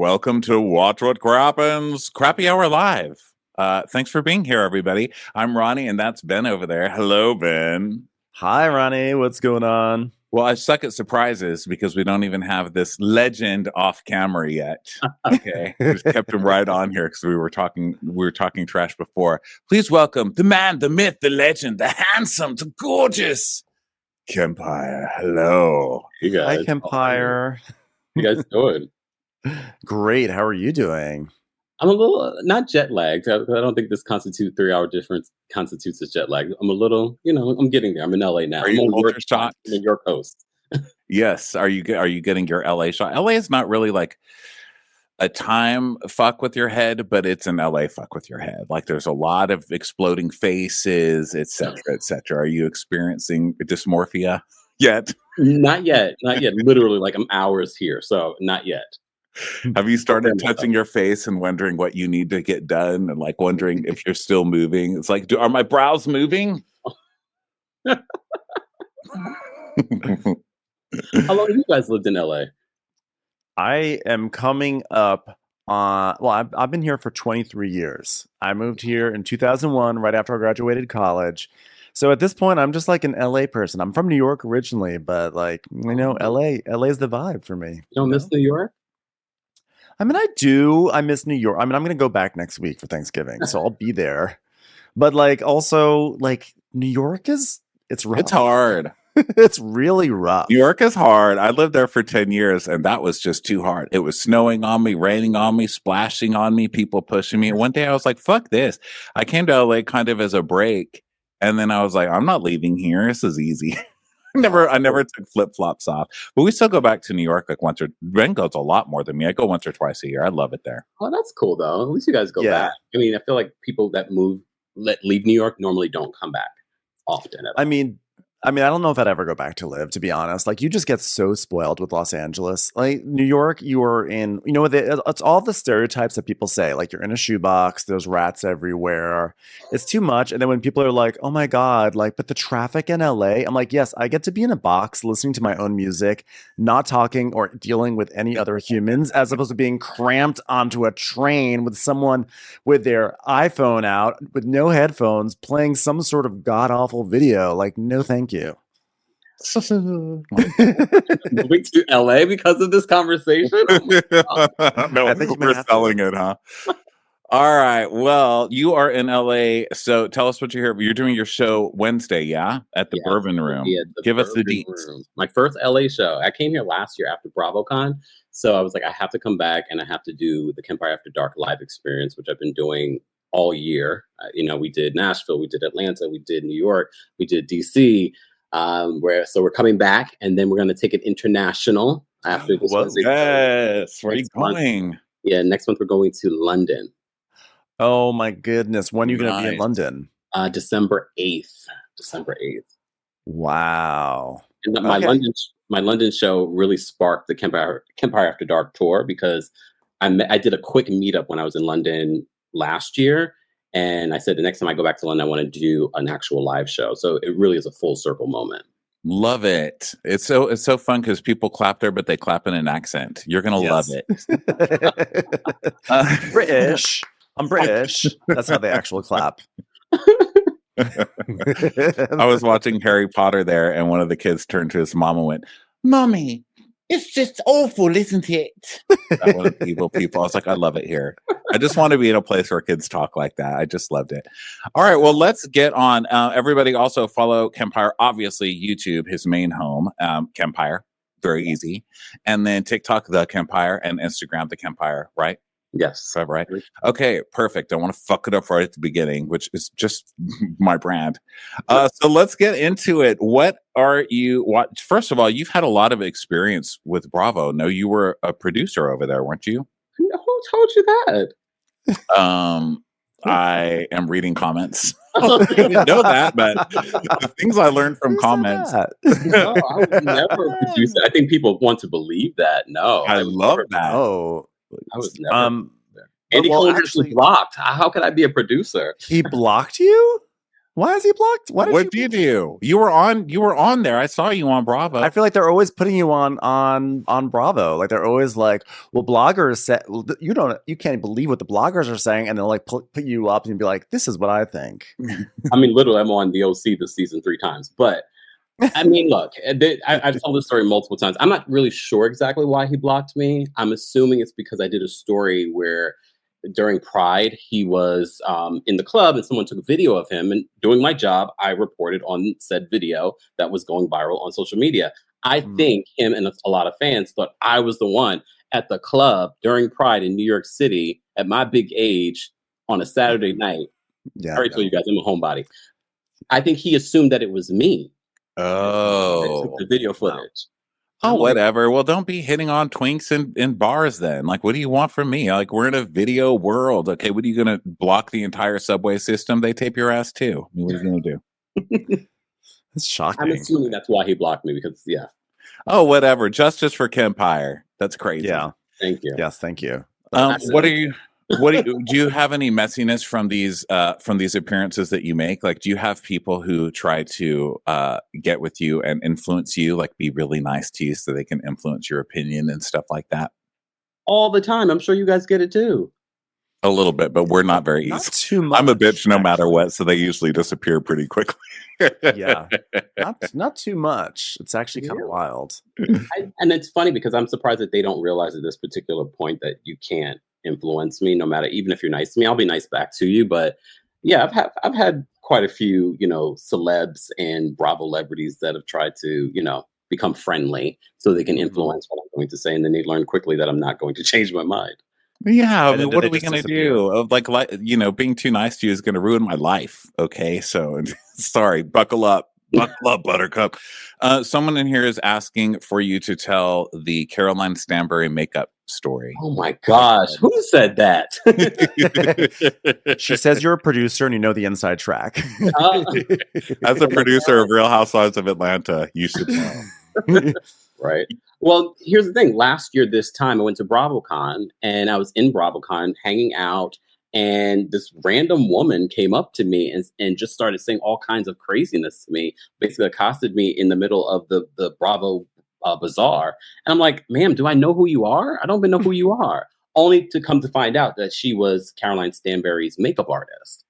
welcome to Watch What Crappens, Crappy Hour Live. Thanks for being here, everybody. I'm Ronnie, and that's Ben over there. Hello, Ben. Hi, Ronnie. What's going on? Well, I suck at surprises because we don't even have this legend off camera yet. Okay, just kept him right on here because we were talking trash before. Please welcome the man, the myth, the legend, the handsome, the gorgeous Kempire. Hello, you guys. Hi, Kempire. You guys doing? Great. How are you doing? I'm a little not jet lagged. I don't think this constitutes 3-hour difference constitutes as jet lag. I'm a little, I'm getting there. I'm in LA now. Are you culture shocked? I'm in York Coast. Yes. Are you getting your LA shot? LA is not really like a time fuck with your head, but it's an LA fuck with your head. Like there's a lot of exploding faces, etc., etc. Are you experiencing dysmorphia yet? Not yet. Literally, like I'm hours here, so not yet. Have you started touching your face and wondering what you need to get done, and like wondering if you're still moving? It's like, are my brows moving? How long have you guys lived in LA? I am coming up on. Well, I've been here for 23 years. I moved here in 2001, right after I graduated college. So at this point, I'm just like an LA person. I'm from New York originally, but like LA's the vibe for me. You don't miss New York? I mean, I do. I miss New York. I mean, I'm going to go back next week for Thanksgiving, so I'll be there. But like, also, like, New York it's rough. It's hard. It's really rough. New York is hard. I lived there for 10 years, and that was just too hard. It was snowing on me, raining on me, splashing on me, people pushing me. And one day I was like, fuck this. I came to LA kind of as a break, and then I was like, I'm not leaving here. This is easy. I never took flip-flops off. But we still go back to New York like once or Ben goes a lot more than me. I go once or twice a year. I love it there. Oh, that's cool though. At least you guys go back. I mean, I feel like people that leave New York normally don't come back often. I mean, I don't know if I'd ever go back to live, to be honest. Like, you just get so spoiled with Los Angeles. Like, New York, you are in, it's all the stereotypes that people say. Like, you're in a shoebox, there's rats everywhere. It's too much. And then when people are like, oh my God, like, but the traffic in LA, I'm like, yes, I get to be in a box listening to my own music, not talking or dealing with any other humans, as opposed to being cramped onto a train with someone with their iPhone out, with no headphones, playing some sort of god-awful video. Like, no, thank you. Moving to LA because of this conversation? No, I think we're selling it, huh? All right. Well, you are in LA, so tell us what you're here. You're doing your show Wednesday, yeah? At the Bourbon Room. Yeah, give us the deets. My first LA show. I came here last year after BravoCon, so I was like, I have to come back and I have to do the Kempire After Dark live experience, which I've been doing all year. We did Nashville, we did Atlanta, we did New York, we did DC. We're coming back, and then we're going to take it international after this. Yes, where are you going? Next month we're going to London. Oh my goodness! When are you going to be in London? December 8th. Wow! And my London show really sparked the Kempire After Dark tour because I did a quick meetup when I was in London last year. And I said, the next time I go back to London, I want to do an actual live show. So it really is a full circle moment. Love it. It's so fun because people clap there, but they clap in an accent. You're going to love it. British. I'm British. That's how they actually clap. I was watching Harry Potter there, and one of the kids turned to his mom and went, "Mommy, it's just awful, isn't it?" That one of the evil people. I was like, I love it here. I just want to be in a place where kids talk like that. I just loved it. All right, well, let's get on. Everybody also follow Kempire. Obviously, YouTube, his main home, Kempire. Very easy. And then TikTok, The Kempire, and Instagram, The Kempire, right? Yes. Is that right? Okay, perfect. I want to fuck it up right at the beginning, which is just my brand. So let's get into it. First of all, you've had a lot of experience with Bravo. No, you were a producer over there, weren't you? Who told you that? I am reading comments. I didn't know that, but the things I learned from comments. No, I would never produce it. I think people want to believe that. No, I love that. Oh, I was never. Andy Cohen actually blocked. How could I be a producer? He blocked you? Why is he blocked? Why What did you do? You were on there. I saw you on Bravo. I feel like they're always putting you on Bravo. Like they're always like, well, bloggers said you can't believe what the bloggers are saying, and they'll like put you up and be like, this is what I think. I mean, literally, I'm on the OC this season 3 times. But I mean, look, I've told this story multiple times. I'm not really sure exactly why he blocked me. I'm assuming it's because I did a story where during Pride, he was in the club and someone took a video of him. And doing my job, I reported on said video that was going viral on social media. I think him and a lot of fans thought I was the one at the club during Pride in New York City at my big age on a Saturday night. Yeah, I already told you guys, I'm a homebody. I think he assumed that it was me. Oh, took the video footage. Oh, whatever. Well, don't be hitting on twinks in bars then. Like, what do you want from me? Like, we're in a video world. Okay, what are you going to block the entire subway system? They tape your ass too. I mean, what are you going to do? It's shocking. I'm assuming that's why he blocked me because, yeah. Oh, whatever. Justice for Kempire. That's crazy. Yeah. Thank you. Yes, thank you. What are you? Do you have any messiness from these appearances that you make? Like, do you have people who try to get with you and influence you, like be really nice to you so they can influence your opinion and stuff like that? All the time. I'm sure you guys get it too. A little bit, but we're not very Not easy. too much. I'm a bitch no matter what, so they usually disappear pretty quickly. Yeah, not too much. It's actually kind of wild. And it's funny because I'm surprised that they don't realize at this particular point that you can't influence me no matter, even if you're nice to me. I'll be nice back to you. But yeah, I've had quite a few, celebs and Bravo celebrities that have tried to, become friendly so they can influence what I'm going to say. And then they learn quickly that I'm not going to change my mind. Yeah, I And mean, then what they are we just going to disappear. do? Of being too nice to you is going to ruin my life. Okay, so sorry, buckle up, Buttercup. Someone in here is asking for you to tell the Caroline Stanbury makeup story. Oh my gosh, who said that? She says you're a producer and you know the inside track. As a producer of Real Housewives of Atlanta, you should know. Right. Well, here's the thing. Last year, this time, I went to BravoCon and I was in BravoCon hanging out. And this random woman came up to me and just started saying all kinds of craziness to me, basically accosted me in the middle of the Bravo bazaar. And I'm like, ma'am, do I know who you are? I don't even know who you are. Only to come to find out that she was Caroline Stanbury's makeup artist.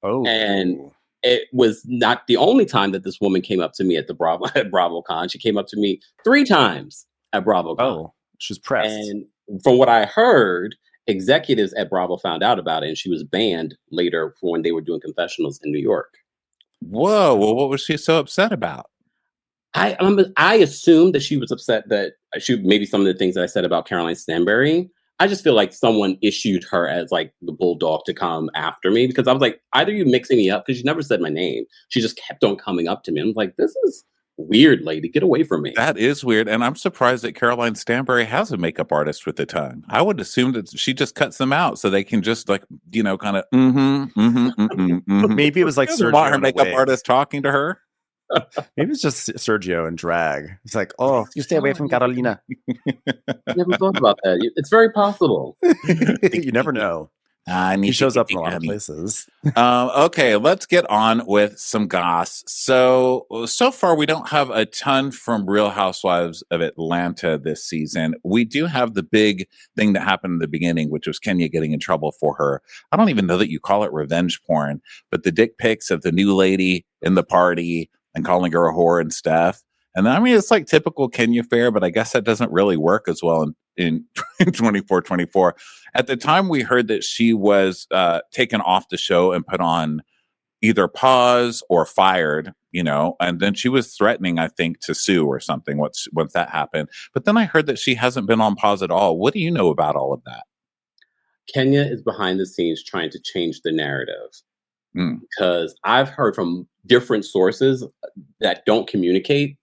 Oh. And it was not the only time that this woman came up to me at BravoCon. She came up to me 3 times at BravoCon. Oh, she's pressed. And from what I heard, executives at Bravo found out about it, and she was banned later for when they were doing confessionals in New York. Whoa! Well, what was she so upset about? I assumed that she was upset that maybe some of the things that I said about Caroline Stanbury. I just feel like someone issued her as like the bulldog to come after me because I was like, either you mixing me up because she never said my name. She just kept on coming up to me. I'm like, this is weird, lady. Get away from me. That is weird. And I'm surprised that Caroline Stanbury has a makeup artist with a tongue. I would assume that she just cuts them out so they can just like, kind of, Maybe it was like Sergio, Sergio want her in a makeup wig. artist talking to her. Maybe it's just Sergio in drag. It's like, oh, you stay away from Carolina. I never thought about that. It's very possible. You never know. He shows up in a lot of places. Okay, let's get on with some goss. So far, we don't have a ton from Real Housewives of Atlanta this season. We do have the big thing that happened in the beginning, which was Kenya getting in trouble for her. I don't even know that you call it revenge porn, but the dick pics of the new lady in the party and calling her a whore and stuff. And I mean, it's like typical Kenya fare, but I guess that doesn't really work as well in 24-24. At the time, we heard that she was taken off the show and put on either pause or fired, and then she was threatening, I think, to sue or something once that happened. But then I heard that she hasn't been on pause at all. What do you know about all of that? Kenya is behind the scenes trying to change the narrative. Because I've heard from different sources that don't communicate.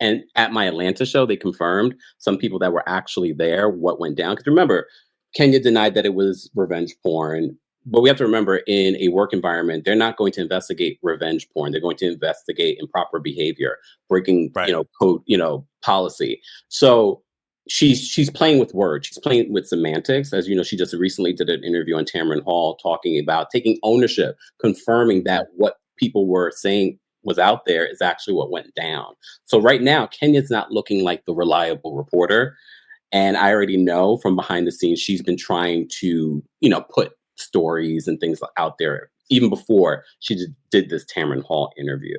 And at my Atlanta show, they confirmed some people that were actually there, what went down. Because remember, Kenya denied that it was revenge porn. But we have to remember, in a work environment, they're not going to investigate revenge porn. They're going to investigate improper behavior, breaking, code, policy. So she's playing with words. She's playing with semantics. As you know, she just recently did an interview on Tamron Hall talking about taking ownership, confirming that what people were saying was out there is actually what went down. So right now, Kenya's not looking like the reliable reporter. And I already know from behind the scenes, she's been trying to, put stories and things out there even before she did this Tamron Hall interview.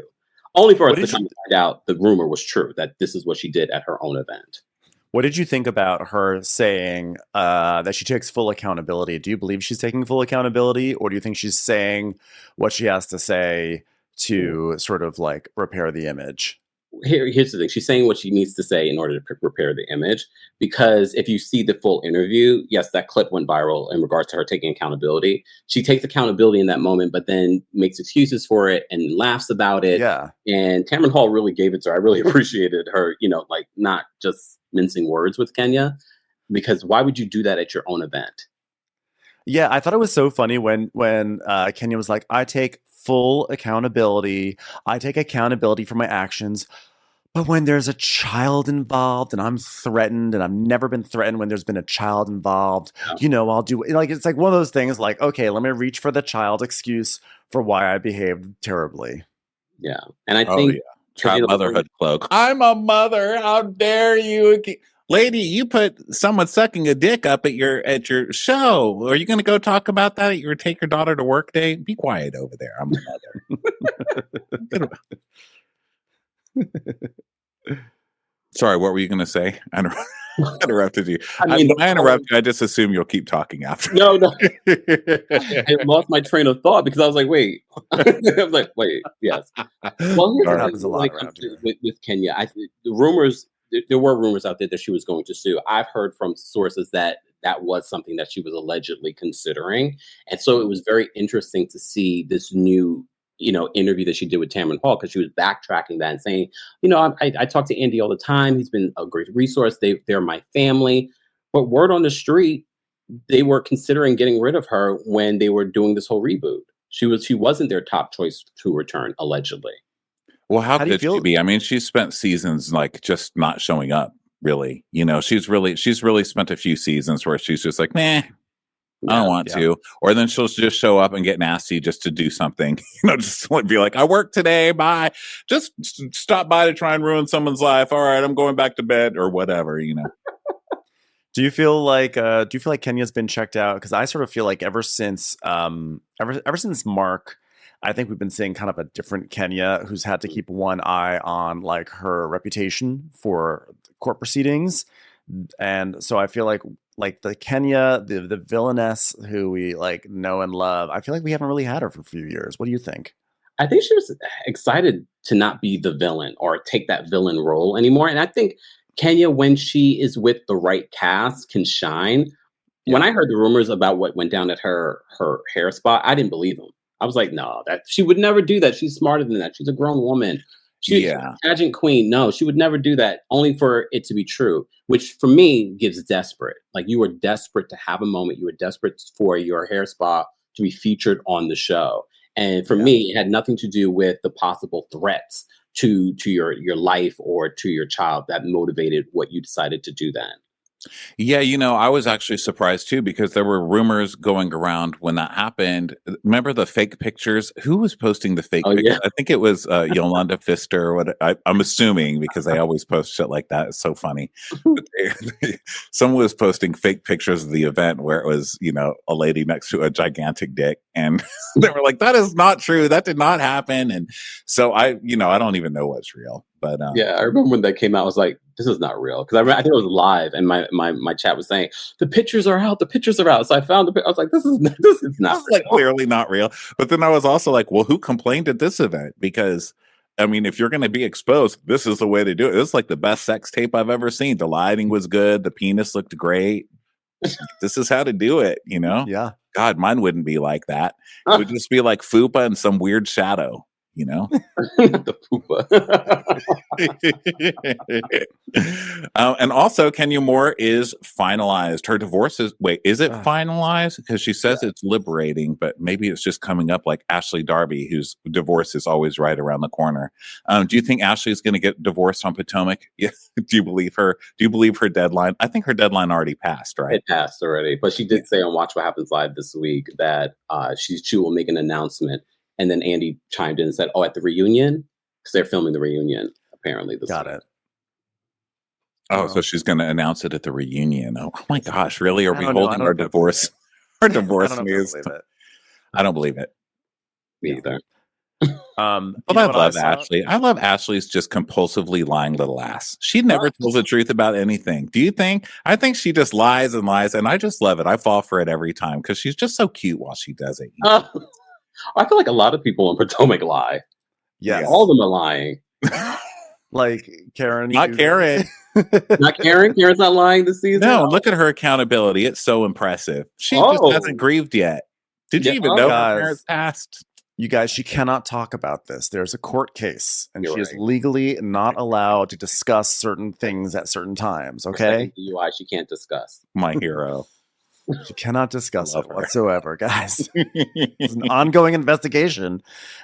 Only for us to come to find out the rumor was true, that this is what she did at her own event. What did you think about her saying that she takes full accountability? Do you believe she's taking full accountability, or do you think she's saying what she has to say to sort of like repair the image? Here's the thing. She's saying what she needs to say in order to repair the image. Because if you see the full interview, yes, that clip went viral in regards to her taking accountability. She takes accountability in that moment, but then makes excuses for it and laughs about it. Yeah. And Tamron Hall really gave it to her. I really appreciated her, like not just mincing words with Kenya, because why would you do that at your own event? Yeah, I thought it was so funny when Kenya was like, I take full accountability. I take accountability for my actions. But when there's a child involved and I'm threatened, and I've never been threatened when there's been a child involved, I'll do like, it's like one of those things like, okay, let me reach for the child excuse for why I behaved terribly. Yeah. And I think child motherhood cloak. I'm a mother. How dare you? Lady, you put someone sucking a dick up at your show. Are you going to go talk about that at your take your daughter to work day? Be quiet over there. I'm a mother. Sorry, what were you going to say? I interrupted you. I interrupt you. I just assume you'll keep talking after. No. I lost my train of thought because I was like, wait. I was like, wait, yes. Well, that happens a lot with Kenya. The rumors. There were rumors out there that she was going to sue. I've heard from sources that was something that she was allegedly considering. And so it was very interesting to see this new, interview that she did with Tamron Hall, because she was backtracking that and saying, I talk to Andy all the time. He's been a great resource. They're my family. But word on the street, they were considering getting rid of her when they were doing this whole reboot. She wasn't their top choice to return, allegedly. Well, how could she be? I mean, she's spent seasons like just not showing up, really. She's really spent a few seasons where she's just like, nah, I don't want to. Or then she'll just show up and get nasty just to do something. Just to be like, I work today, bye. Just stop by to try and ruin someone's life. All right, I'm going back to bed or whatever, Do you feel like Kenya's been checked out? Because I sort of feel like ever since Mark, I think we've been seeing kind of a different Kenya who's had to keep one eye on like her reputation for court proceedings. And so I feel like the Kenya, the villainess who we like know and love, I feel like we haven't really had her for a few years. What do you think? I think she was excited to not be the villain or take that villain role anymore. And I think Kenya, when she is with the right cast, can shine. Yeah. When I heard the rumors about what went down at her hair spa, I didn't believe them. I was like, no, that she would never do that. She's smarter than that. She's a grown woman. She's a pageant queen. No, she would never do that, only for it to be true, which for me gives desperate. Like, you were desperate to have a moment. You were desperate for your hair spa to be featured on the show. And for me, it had nothing to do with the possible threats to your life or to your child that motivated what you decided to do then. Yeah, I was actually surprised too, because there were rumors going around when that happened. Remember the fake pictures? Who was posting the fake pictures? Yeah. I think it was Yolanda Pfister. Or what I'm assuming, because they always post shit like that. It's so funny. Someone was posting fake pictures of the event where it was, a lady next to a gigantic dick, and they were like, "That is not true. That did not happen." And so I don't even know what's real. But yeah, I remember when that came out, I was like, this is not real. Because I think it was live, and my chat was saying, the pictures are out. The pictures are out. So I found I was like, this is not like clearly not real. But then I was also like, well, who complained at this event? Because, I mean, if you're going to be exposed, this is the way to do it. It was like the best sex tape I've ever seen. The lighting was good. The penis looked great. This is how to do it, Yeah. God, mine wouldn't be like that. It would just be like fupa and some weird shadow. The poopa. And also, Kenya Moore is finalized. Her divorce is it finalized? Because she says it's liberating, but maybe it's just coming up like Ashley Darby, whose divorce is always right around the corner. Do you think Ashley's going to get divorced on Potomac? Do you believe her? Do you believe her deadline? I think her deadline already passed, right? It passed already, but she did say on Watch What Happens Live this week that she will make an announcement And then Andy chimed in and said, "Oh, at the reunion," because they're filming the reunion apparently this Got week. it. Oh, so she's going to announce it at the reunion. Oh my gosh, really? Are I we don't know. I holding don't our know if I divorce? Our I divorce don't know if I news? believe it. I don't believe it. Me Yeah. either. But I love Ashley. I love Ashley's just compulsively lying little ass. She never tells the truth about anything. Do you think? I think she just lies and lies, and I just love it. I fall for it every time because she's just so cute while she does it. I feel like a lot of people in Potomac lie. Yes. All of them are lying. Like Karen. Not Karen. Not Karen. Karen's not lying this season. No, look at her accountability. It's so impressive. She just hasn't grieved yet. Did you even know her parents passed? You guys, she cannot talk about this. There's a court case, and You're she is right. legally not allowed to discuss certain things at certain times. Okay, DUI she can't discuss. My hero. She cannot discuss love it her. whatsoever, guys. It's an ongoing investigation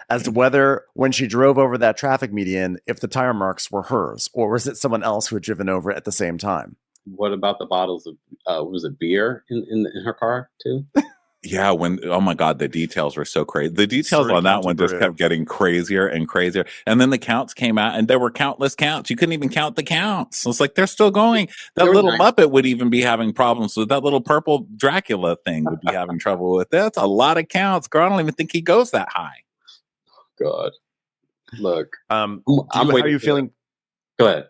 as to whether, when she drove over that traffic median, if the tire marks were hers, or was it someone else who had driven over it at the same time? What about the bottles of was it beer in her car too? Yeah, oh my God, the details were so crazy. The details on that one just kept getting crazier and crazier. And then the counts came out, and there were countless counts. You couldn't even count the counts. So it's like they're still going. That little Muppet would even be having problems with that little purple Dracula thing would be having trouble with. That's a lot of counts. Girl, I don't even think he goes that high. God. Look. How are you feeling? Go ahead.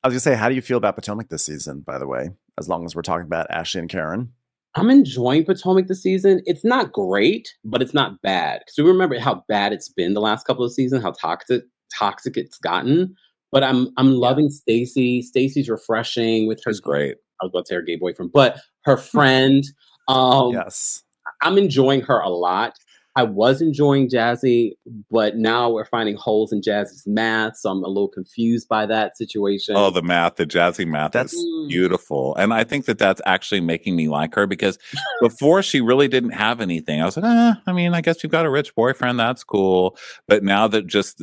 I was gonna say, how do you feel about Potomac this season, by the way, as long as we're talking about Ashley and Karen? I'm enjoying Potomac this season. It's not great, but it's not bad. Because we remember how bad it's been the last couple of seasons, how toxic it's gotten. But I'm loving Stacey. Stacey's refreshing with her. She's great. I was about to say her gay boyfriend, but her friend. Yes. I'm enjoying her a lot. I was enjoying Jazzy, but now we're finding holes in Jazzy's math, so I'm a little confused by that situation. Oh, the Jazzy math, that's beautiful. And I think that that's actually making me like her, because before she really didn't have anything. I was like, I mean, I guess you've got a rich boyfriend, that's cool. But now that just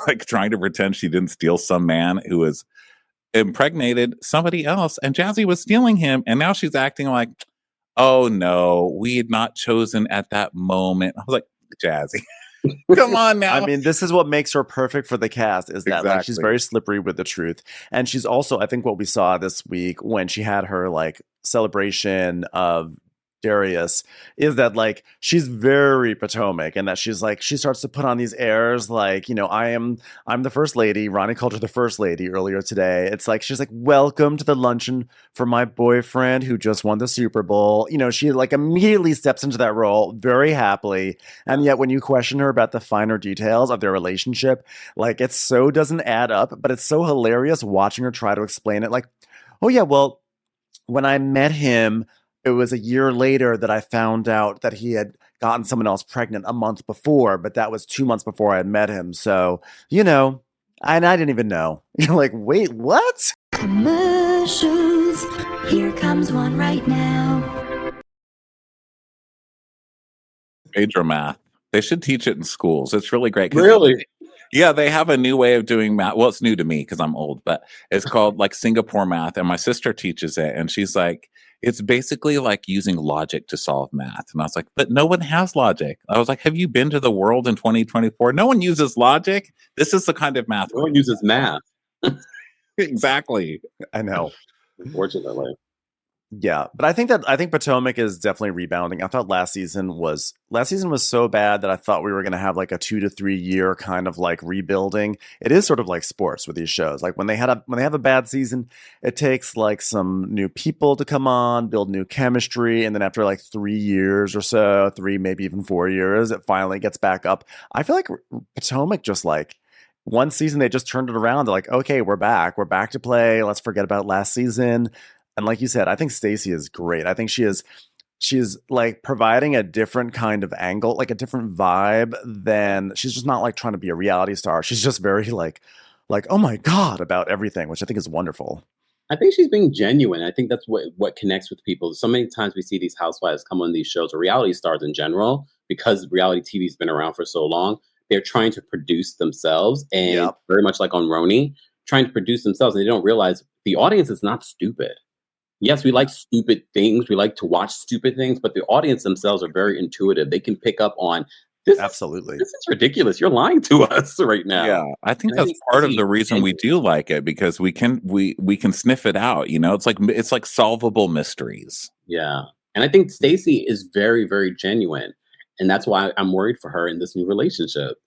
like trying to pretend she didn't steal some man who was impregnated somebody else, and Jazzy was stealing him, and now she's acting like, oh no, we had not chosen at that moment. I was like, Jazzy, come on now. I mean, this is what makes her perfect for the cast, is that like she's very slippery with the truth. And she's also, I think what we saw this week when she had her like celebration of Darius, is that like she's very Potomac, and that she's like, she starts to put on these airs like, you know, I'm the first lady. Ronnie called her the first lady earlier today. It's like she's like, welcome to the luncheon for my boyfriend who just won the Super Bowl. You know, she like immediately steps into that role very happily. And yet when you question her about the finer details of their relationship, like it so doesn't add up, but it's so hilarious watching her try to explain it. Like, oh yeah, well, when I met him, it was a year later that I found out that he had gotten someone else pregnant a month before, but that was 2 months before I had met him. So, you know, and I didn't even know. You're like, wait, what? Commercials. Here comes one right now. Major math. They should teach it in schools. It's really great. Really? Yeah, they have a new way of doing math. Well, it's new to me because I'm old, but it's called like Singapore math. And my sister teaches it, and she's like, it's basically like using logic to solve math. And I was like, but no one has logic. I was like, have you been to the world in 2024? No one uses logic. This is the kind of math. No one uses math. Exactly. I know. Unfortunately. Yeah, but I think Potomac is definitely rebounding. I thought last season was so bad that I thought we were going to have like a 2 to 3 year kind of like rebuilding. It is sort of like sports with these shows. Like when they have a bad season, it takes like some new people to come on, build new chemistry, and then after like 3 years or so, 3 maybe even 4 years, it finally gets back up. I feel like Potomac just like one season they just turned it around. They're like, okay, we're back to play. Let's forget about last season. And like you said, I think Stacey is great. I think she's like providing a different kind of angle, like a different vibe than, she's just not like trying to be a reality star. She's just very like, oh my God, about everything, which I think is wonderful. I think she's being genuine. I think that's what connects with people. So many times we see these housewives come on these shows, or reality stars in general, because reality TV's been around for so long. They're trying to produce themselves, and very much like on Roni, trying to produce themselves, and they don't realize the audience is not stupid. Yes, we like stupid things. We like to watch stupid things, but the audience themselves are very intuitive. They can pick up on Absolutely. This is ridiculous. You're lying to us right now. Yeah, I think And I that's think part of Stacey the reason we genuine. do like it, because we can sniff it out. It's like solvable mysteries. Yeah. And I think Stacey is very, very genuine. And that's why I'm worried for her in this new relationship.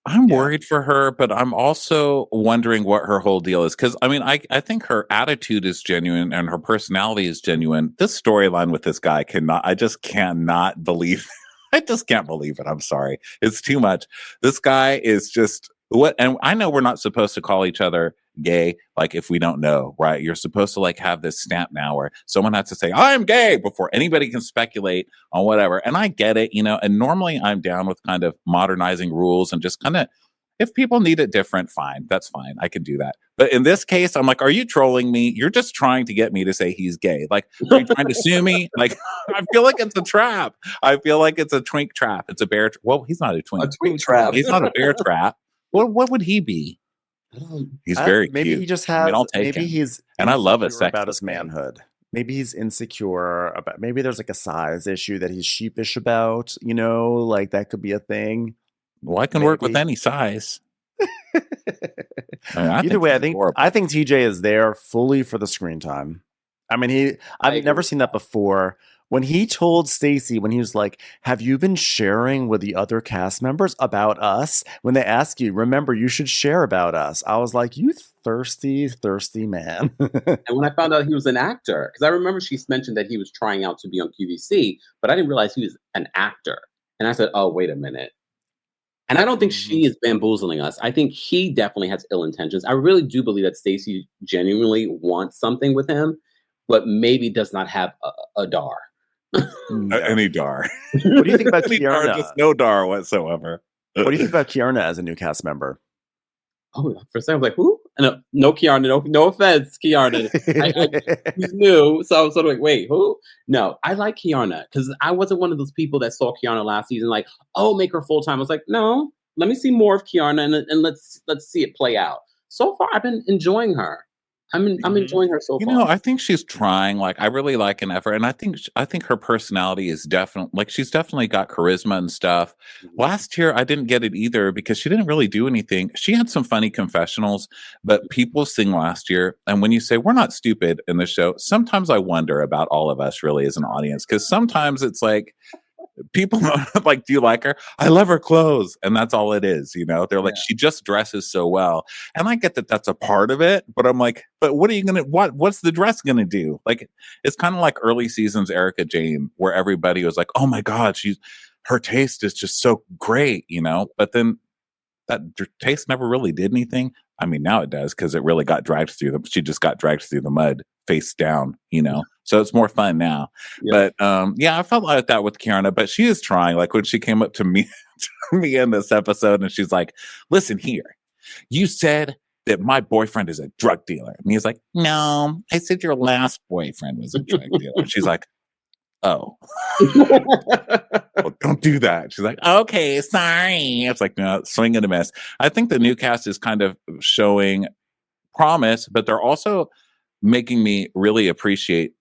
I'm Yeah. worried for her, but I'm also wondering what her whole deal is. Because I think her attitude is genuine and her personality is genuine. This storyline with this guy I just cannot believe. I just can't believe it. I'm sorry. It's too much. This guy is just what, and I know we're not supposed to call each other gay, like if we don't know, right? You're supposed to like have this stamp now where someone has to say, I'm gay before anybody can speculate on whatever. And I get it, and normally I'm down with kind of modernizing rules and just kind of, if people need it different, fine. That's fine. I can do that. But in this case, I'm like, are you trolling me? You're just trying to get me to say he's gay. Like, are you trying to sue me? Like, I feel like it's a trap. I feel like it's a twink trap. It's a bear. Well, he's not a twink. A twink trap. He's not a bear trap. What would he be? He's very maybe cute. he just I mean, has. I'll take Maybe him. he's And I love a insecure about sexless his guy. manhood. Maybe he's insecure about. Maybe there's like a size issue that he's sheepish about. Like that could be a thing. Well, I can work with Maybe. any size. Either way, he's I think TJ is there fully for the screen time. I mean, I've never seen that before. When he told Stacey, when he was like, have you been sharing with the other cast members about us? When they ask you, remember, you should share about us. I was like, you thirsty, thirsty man. And when I found out he was an actor, because I remember she mentioned that he was trying out to be on QVC, but I didn't realize he was an actor. And I said, oh, wait a minute. And I don't think she is bamboozling us. I think he definitely has ill intentions. I really do believe that Stacey genuinely wants something with him, but maybe does not have a dar. Any dar. What do you think about Any dar, Kiarna? just no dar whatsoever. What do you think about Kiarna as a new cast member? Oh, for a second I was like, who? No, Kiarna. No offense, Kiarna. He's new, so I was sort of like, wait, who? No, I like Kiarna because I wasn't one of those people that saw Kiarna last season like, oh, make her full time. I was like, no, let me see more of Kiarna and let's see it play out. So far, I've been enjoying her. I'm enjoying her so far. I think she's trying. Like, I really like an effort, and I think her personality is definitely like she's definitely got charisma and stuff. Last year, I didn't get it either because she didn't really do anything. She had some funny confessionals, but people sing last year, and when you say we're not stupid in the show, sometimes I wonder about all of us really as an audience because sometimes it's like. People like, do you like her? I love her clothes. And that's all it is. They're like, she just dresses so well. And I get that that's a part of it, but I'm like, but what are you going to, what's the dress going to do? Like, it's kind of like early seasons Erica Jane, where everybody was like, oh my God, her taste is just so great, but then that taste never really did anything. I mean, now it does because it really got dragged through she just got dragged through the mud face down, so it's more fun now. Yeah. But I felt like that with Kiarna, but she is trying. Like when she came up to me in this episode and she's like, listen here, you said that my boyfriend is a drug dealer. And he's like, no, I said your last boyfriend was a drug dealer. And she's like, oh, well, don't do that. She's like, okay, sorry. It's like, no, swing and a miss. I think the new cast is kind of showing promise, but they're also making me really appreciate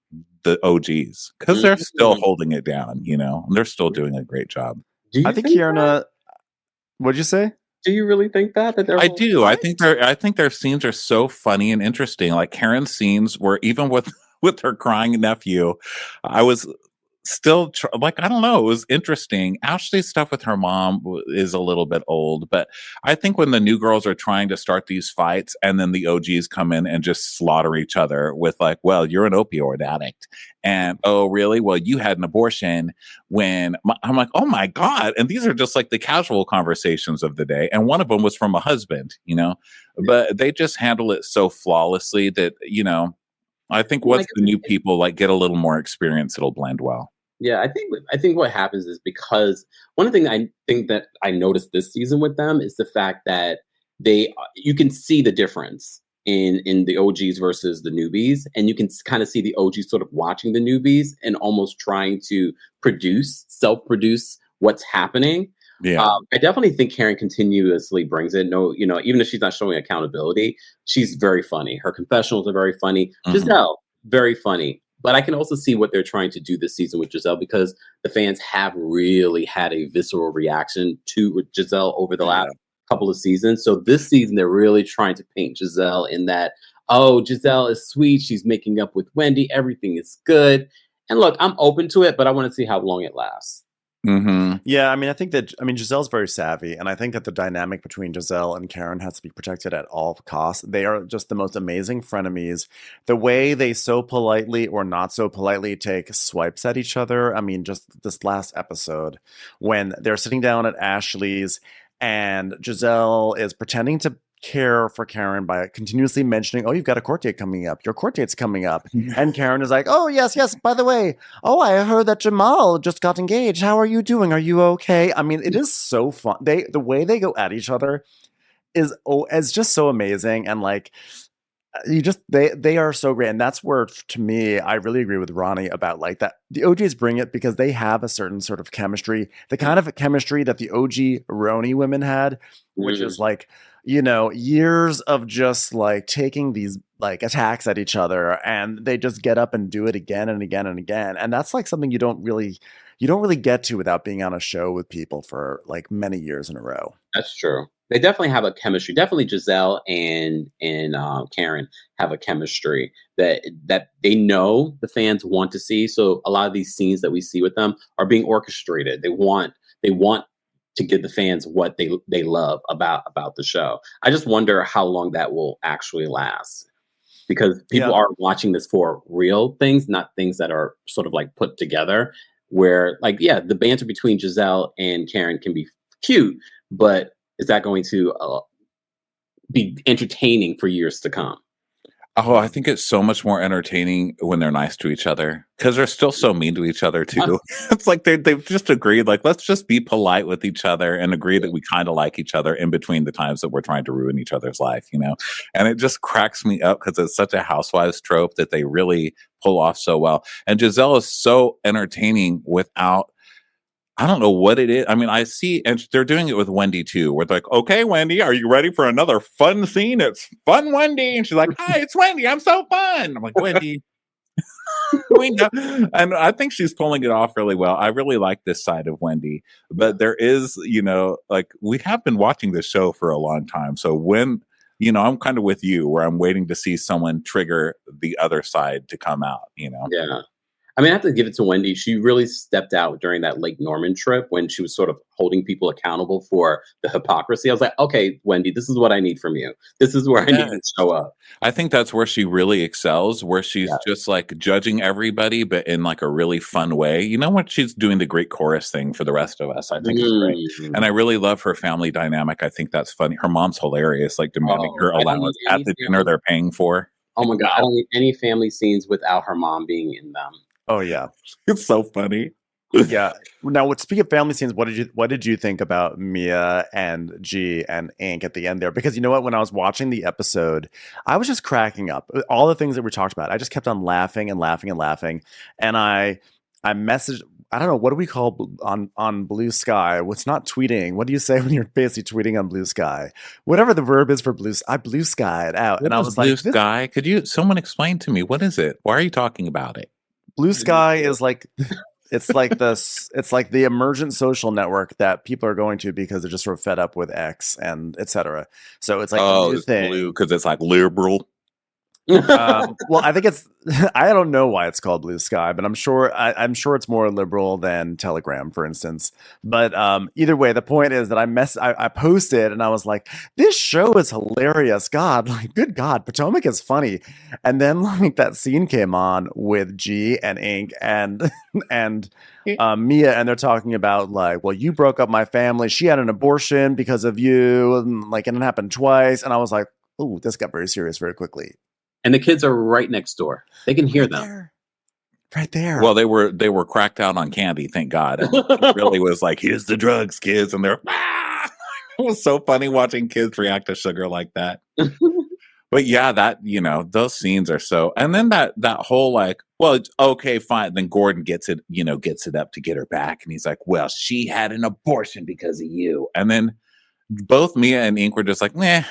the OGs because they're still holding it down, and they're still doing a great job. I think Kiarna, what'd you say? Do you really think that they're? I do. I think their scenes are so funny and interesting. Like Karen's scenes were even with her crying nephew, I was still I don't know, it was interesting. Ashley's stuff with her mom is a little bit old, but I think when the new girls are trying to start these fights and then the OGs come in and just slaughter each other with like, well, you're an opioid addict, and oh really, well you had an abortion when I'm like, oh my God. And these are just like the casual conversations of the day, and one of them was from a husband, but they just handle it so flawlessly that I think once the new people like get a little more experience, it'll blend well. Yeah, I think what happens is because one thing I think that I noticed this season with them is the fact that you can see the difference in the OGs versus the newbies, and you can kind of see the OGs sort of watching the newbies and almost trying to self-produce what's happening. Yeah, I definitely think Karen continuously brings it. No, even if she's not showing accountability, she's very funny. Her confessionals are very funny. Giselle, very funny. But I can also see what they're trying to do this season with Giselle, because the fans have really had a visceral reaction to Giselle over the last couple of seasons. So this season, they're really trying to paint Giselle in that, oh, Giselle is sweet. She's making up with Wendy. Everything is good. And look, I'm open to it, but I want to see how long it lasts. Mm-hmm. Yeah, I mean, Giselle's very savvy, and I think that the dynamic between Giselle and Karen has to be protected at all costs. They are just the most amazing frenemies. The way they so politely or not so politely take swipes at each other. I mean, just this last episode when they're sitting down at Ashley's and Giselle is pretending to care for Karen by continuously mentioning, oh, you've got a court date coming up. Your court date's coming up. And Karen is like, oh, yes, by the way, oh, I heard that Jamal just got engaged. How are you doing? Are you okay? I mean, it is so fun. The way they go at each other is just so amazing. And like, they are so great. And that's where, to me, I really agree with Ronnie about like that. The OGs bring it because they have a certain sort of chemistry, the kind of chemistry that the OG Roni women had, which is like, years of just like taking these like attacks at each other, and they just get up and do it again and again and again. And that's like something you don't really get to without being on a show with people for like many years in a row. That's true. They definitely have a chemistry. Definitely Giselle and Karen have a chemistry that they know the fans want to see. So a lot of these scenes that we see with them are being orchestrated. They want to give the fans what they love about the show. I just wonder how long that will actually last, because people are watching this for real things, not things that are sort of like put together, where like, the banter between Giselle and Karen can be cute, but is that going to be entertaining for years to come? Oh, I think it's so much more entertaining when they're nice to each other, because they're still so mean to each other too. It's like they've just agreed, like, let's just be polite with each other and agree that we kind of like each other in between the times that we're trying to ruin each other's life, And it just cracks me up because it's such a housewives trope that they really pull off so well. And Giselle is so entertaining without, I don't know what it is. I mean, I see, and they're doing it with Wendy too, where they're like, okay, Wendy, are you ready for another fun scene? It's fun, Wendy. And she's like, hi, it's Wendy. I'm so fun. I'm like, Wendy. We know. And I think she's pulling it off really well. I really like this side of Wendy, but there is, like, we have been watching this show for a long time. So when, I'm kind of with you where I'm waiting to see someone trigger the other side to come out, Yeah. I mean, I have to give it to Wendy. She really stepped out during that Lake Norman trip when she was sort of holding people accountable for the hypocrisy. I was like, okay, Wendy, this is what I need from you. This is where I need to show up. I think that's where she really excels, where she's just like judging everybody, but in like a really fun way. You know what? She's doing the great chorus thing for the rest of us. I think it's great. And I really love her family dynamic. I think that's funny. Her mom's hilarious, like demanding her allowance at the dinner they're paying for. Oh my God. I don't need any family scenes without her mom being in them. Oh yeah, it's so funny. Yeah. Now, speaking of family scenes, what did you think about Mia and G and Ink at the end there? Because you know what, when I was watching the episode, I was just cracking up. All the things that we talked about, I just kept on laughing and laughing and laughing. And I messaged. I don't know, what do we call on Blue Sky? What's not tweeting? What do you say when you're basically tweeting on Blue Sky? Whatever the verb is for blue. I blue skied out, what and I was Blue like, Sky? Could someone explain to me what is it? Why are you talking about it? Blue Sky is like, it's like the emergent social network that people are going to because they're just sort of fed up with X and etc. So it's like a new it's thing. blue because it's like liberal. Well, I think I don't know why it's called Blue Sky, but I'm sure it's more liberal than Telegram, for instance. But either way, the point is that I posted and I was like, this show is hilarious. God, like, good God, Potomac is funny. And then like that scene came on with G and Ink and Mia, and they're talking about like, well, you broke up my family. She had an abortion because of you, and it happened twice. And I was like, ooh, this got very serious very quickly. And the kids are right next door. They can hear them. Right there. Well, they were cracked out on candy, thank God. And it really was like, here's the drugs, kids. And they're, ah! It was so funny watching kids react to sugar like that. But yeah, that, those scenes are so, and then that whole like, well, it's okay, fine. Then Gordon gets it up to get her back. And he's like, well, she had an abortion because of you. And then both Mia and Ink were just like, meh.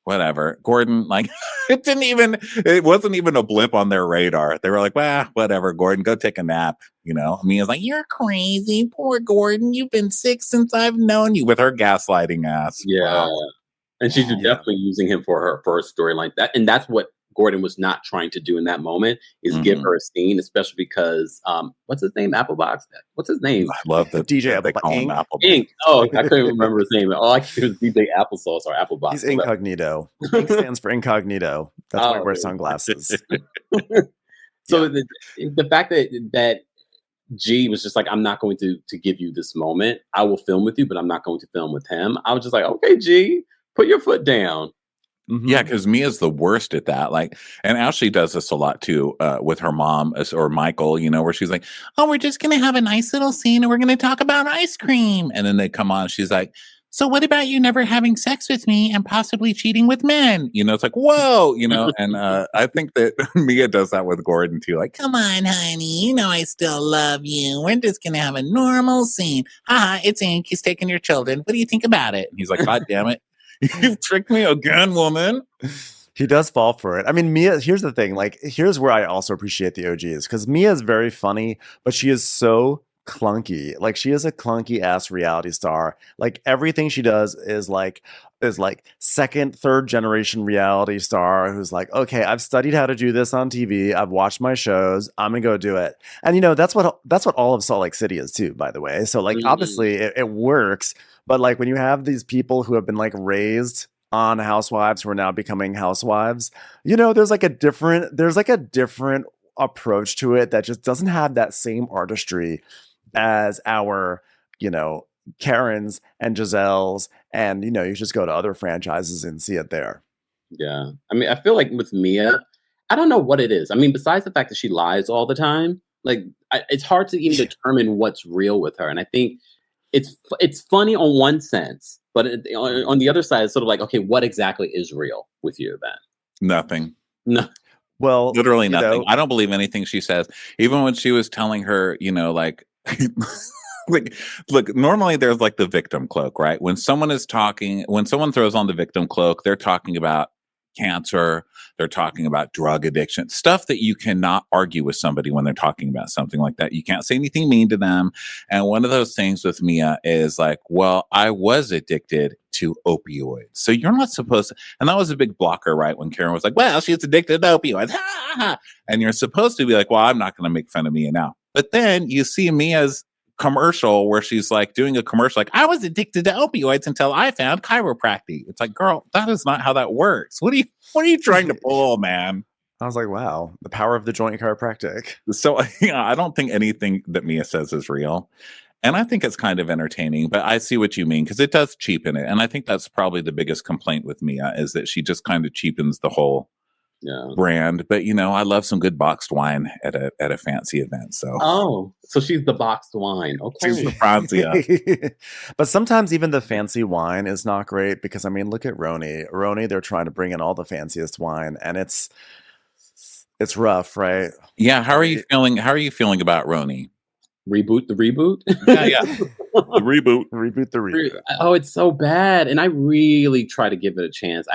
whatever. Gordon, like, it wasn't even a blip on their radar. They were like, well, whatever, Gordon, go take a nap. You know, Mia's like, you're crazy. Poor Gordon. You've been sick since I've known you, with her gaslighting ass. Yeah. Wow. And she's definitely using him for her first storyline. And that's what Gordon was not trying to do in that moment, is give her a scene, especially because what's his name? Applebox? What's his name? I love that DJ they call him Applebox. Ink. Oh, I couldn't remember his name. All I could do was DJ Applesauce or Applebox. He's incognito. Ink stands for incognito. That's why I wear sunglasses. So the fact that G was just like, I'm not going to give you this moment. I will film with you, but I'm not going to film with him. I was just like, okay, G, put your foot down. Mm-hmm. Yeah, because Mia's the worst at that. Like, and Ashley does this a lot too, with her mom or Michael, you know, where she's like, oh, we're just going to have a nice little scene and we're going to talk about ice cream. And then they come on, she's like, so what about you never having sex with me and possibly cheating with men? You know, it's like, whoa, you know, and I think that Mia does that with Gordon too. Like, come on, honey, you know I still love you. We're just going to have a normal scene. Haha, it's Ink. He's taking your children. What do you think about it? And he's like, God damn it. You've tricked me again, woman. He does fall for it. I mean, Mia, here's the thing. Like, here's where I also appreciate the OGs, because Mia is very funny, but she is so clunky. Like, she is a clunky ass reality star. Like, everything she does is like second, third generation reality star who's like, okay, I've studied how to do this on TV. I've watched my shows. I'm gonna go do it. And you know, that's what all of Salt Lake City is too, by the way. So like, obviously it works, but like when you have these people who have been like raised on Housewives who are now becoming housewives, you know, there's like a different approach to it that just doesn't have that same artistry as our, you know, Karen's and Giselle's, and you know, you just go to other franchises and see it there. Yeah, I mean, I feel like with Mia, I don't know what it is. I mean, besides the fact that she lies all the time, like it's hard to even determine what's real with her. And I think it's funny on one sense, but on the other side, it's sort of like, okay, what exactly is real with you then? Nothing. No. Well, literally nothing. I don't believe anything she says. Even when she was telling her, you know, like, like, look, normally there's like the victim cloak, right? When someone throws on the victim cloak, they're talking about cancer, they're talking about drug addiction, stuff that you cannot argue with somebody when they're talking about something like that. You can't say anything mean to them. And one of those things with Mia is like, well, I was addicted to opioids. So you're not supposed to, and that was a big blocker, right? When Karen was like, well, she's addicted to opioids. Ha, ha, ha. And you're supposed to be like, well, I'm not going to make fun of Mia now. But then you see Mia's commercial where she's like doing a commercial like, I was addicted to opioids until I found chiropractic. It's like, girl, that is not how that works. What are you trying to pull, man? I was like, wow, the power of the joint chiropractic. So I don't think anything that Mia says is real. And I think it's kind of entertaining, but I see what you mean, because it does cheapen it. And I think that's probably the biggest complaint with Mia, is that she just kind of cheapens the whole brand. But you know, I love some good boxed wine at a fancy event. So she's the boxed wine. Okay, she's the Franzia. But sometimes even the fancy wine is not great, because I mean, look at Roni. They're trying to bring in all the fanciest wine, and it's rough, right? Yeah. How are you feeling? How are you feeling about Roni? Reboot the reboot. Yeah. The reboot the reboot. Oh, it's so bad, and I really try to give it a chance.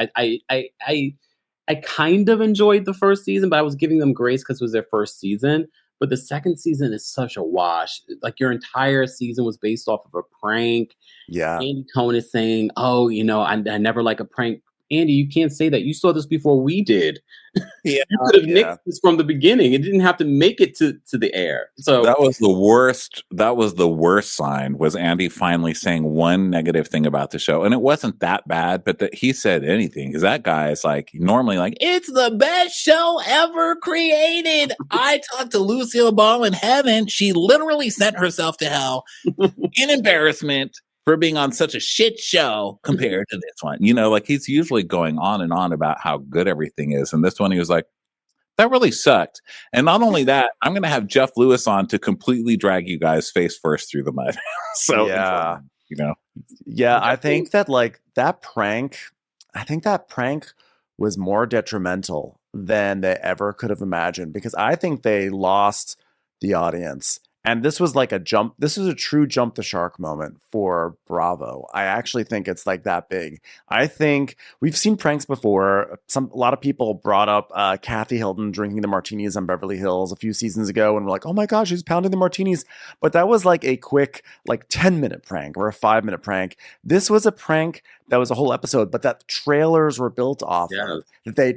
I kind of enjoyed the first season, but I was giving them grace because it was their first season. But the second season is such a wash. Like, your entire season was based off of a prank. Yeah. Andy Cohen is saying, oh, you know, I never like a prank. Andy, you can't say that. You saw this before we did. Yeah, you could have nixed this from the beginning. It didn't have to make it to the air. So that was the worst. That was the worst sign, was Andy finally saying one negative thing about the show. And it wasn't that bad, but that he said anything, because that guy is like normally like, it's the best show ever created. I talked to Lucille Ball in heaven. She literally sent herself to hell in embarrassment for being on such a shit show compared to this one. You know, like, he's usually going on and on about how good everything is. And this one, he was like, that really sucked. And not only that, I'm going to have Jeff Lewis on to completely drag you guys face first through the mud. So, yeah, you know. Yeah, I think that that prank was more detrimental than they ever could have imagined, because I think they lost the audience. And this was like a jump. This was a true jump the shark moment for Bravo. I actually think it's like that big. I think we've seen pranks before. A lot of people brought up Kathy Hilton drinking the martinis on Beverly Hills a few seasons ago, and we're like, oh my gosh, she's pounding the martinis. But that was like a quick, like 10-minute prank or a 5-minute prank. This was a prank that was a whole episode, but that trailers were built off of. That they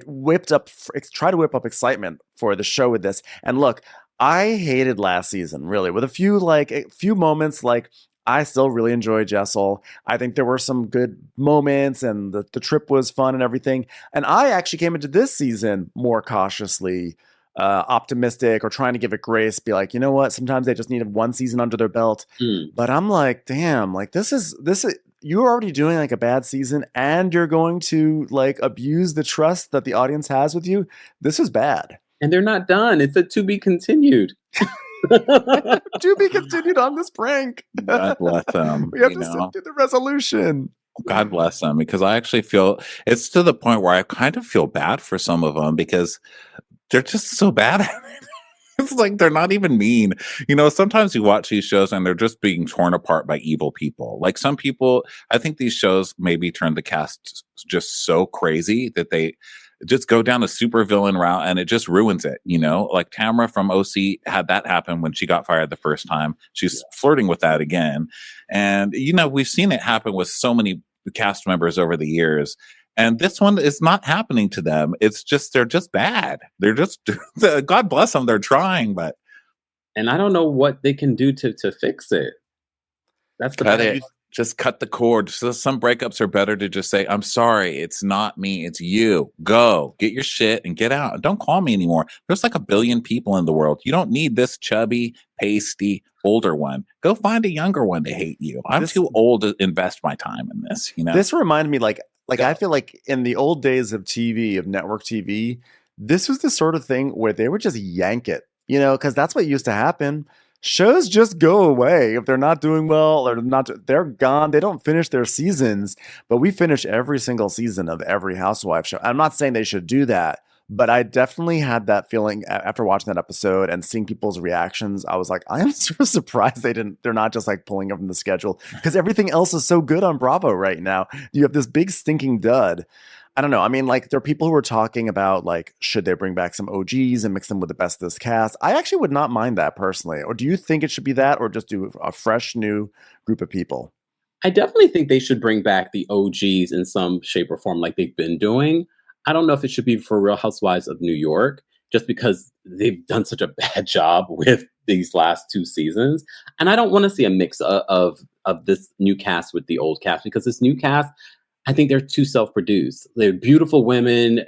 try to whip up excitement for the show with this. And look, I hated last season, really, with a few moments. Like, I still really enjoy Jessel. I think there were some good moments, and the trip was fun and everything. And I actually came into this season more cautiously optimistic, or trying to give it grace, be like, you know what, sometimes they just need one season under their belt. But I'm like, damn, like this is you're already doing like a bad season, and you're going to like abuse the trust that the audience has with you. This is bad. And they're not done. It's a to be continued. To be continued on this prank. God bless them. We have to sit through the resolution. God bless them, because I actually feel it's to the point where I kind of feel bad for some of them, because they're just so bad at it. It's like they're not even mean. Sometimes you watch these shows and they're just being torn apart by evil people. Like some people, I think these shows maybe turn the cast just so crazy that they just go down a super villain route, and it just ruins it. Like Tamara from OC had that happen when she got fired the first time. She's flirting with that again. And, we've seen it happen with so many cast members over the years. And this one is not happening to them. It's just, they're just bad. They're just, God bless them. They're trying, but. And I don't know what they can do to fix it. That's the bad. Just cut the cord. So some breakups are better to just say, I'm sorry, it's not me, it's you. Go, get your shit and get out. Don't call me anymore. There's like 1 billion people in the world. You don't need this chubby, pasty, older one. Go find a younger one to hate you. I'm too old to invest my time in this, This reminded me like I feel like in the old days of TV, of network TV, this was the sort of thing where they would just yank it, because that's what used to happen. Shows just go away if they're not doing well, or they're gone. They don't finish their seasons, but we finish every single season of every housewife show. I'm not saying they should do that, but I definitely had that feeling after watching that episode and seeing people's reactions. I was like, I am sort of surprised they're not just like pulling it from the schedule, because everything else is so good on Bravo right now. You have this big stinking dud. I don't know. I mean, like, there are people who are talking about, like, should they bring back some OGs and mix them with the best of this cast? I actually would not mind that personally. Or do you think it should be that, or just do a fresh new group of people? I definitely think they should bring back the OGs in some shape or form, like they've been doing. I don't know if it should be for Real Housewives of New York, just because they've done such a bad job with these last 2 seasons. And I don't want to see a mix of this new cast with the old cast, because this new cast, I think they're too self-produced. They're beautiful women.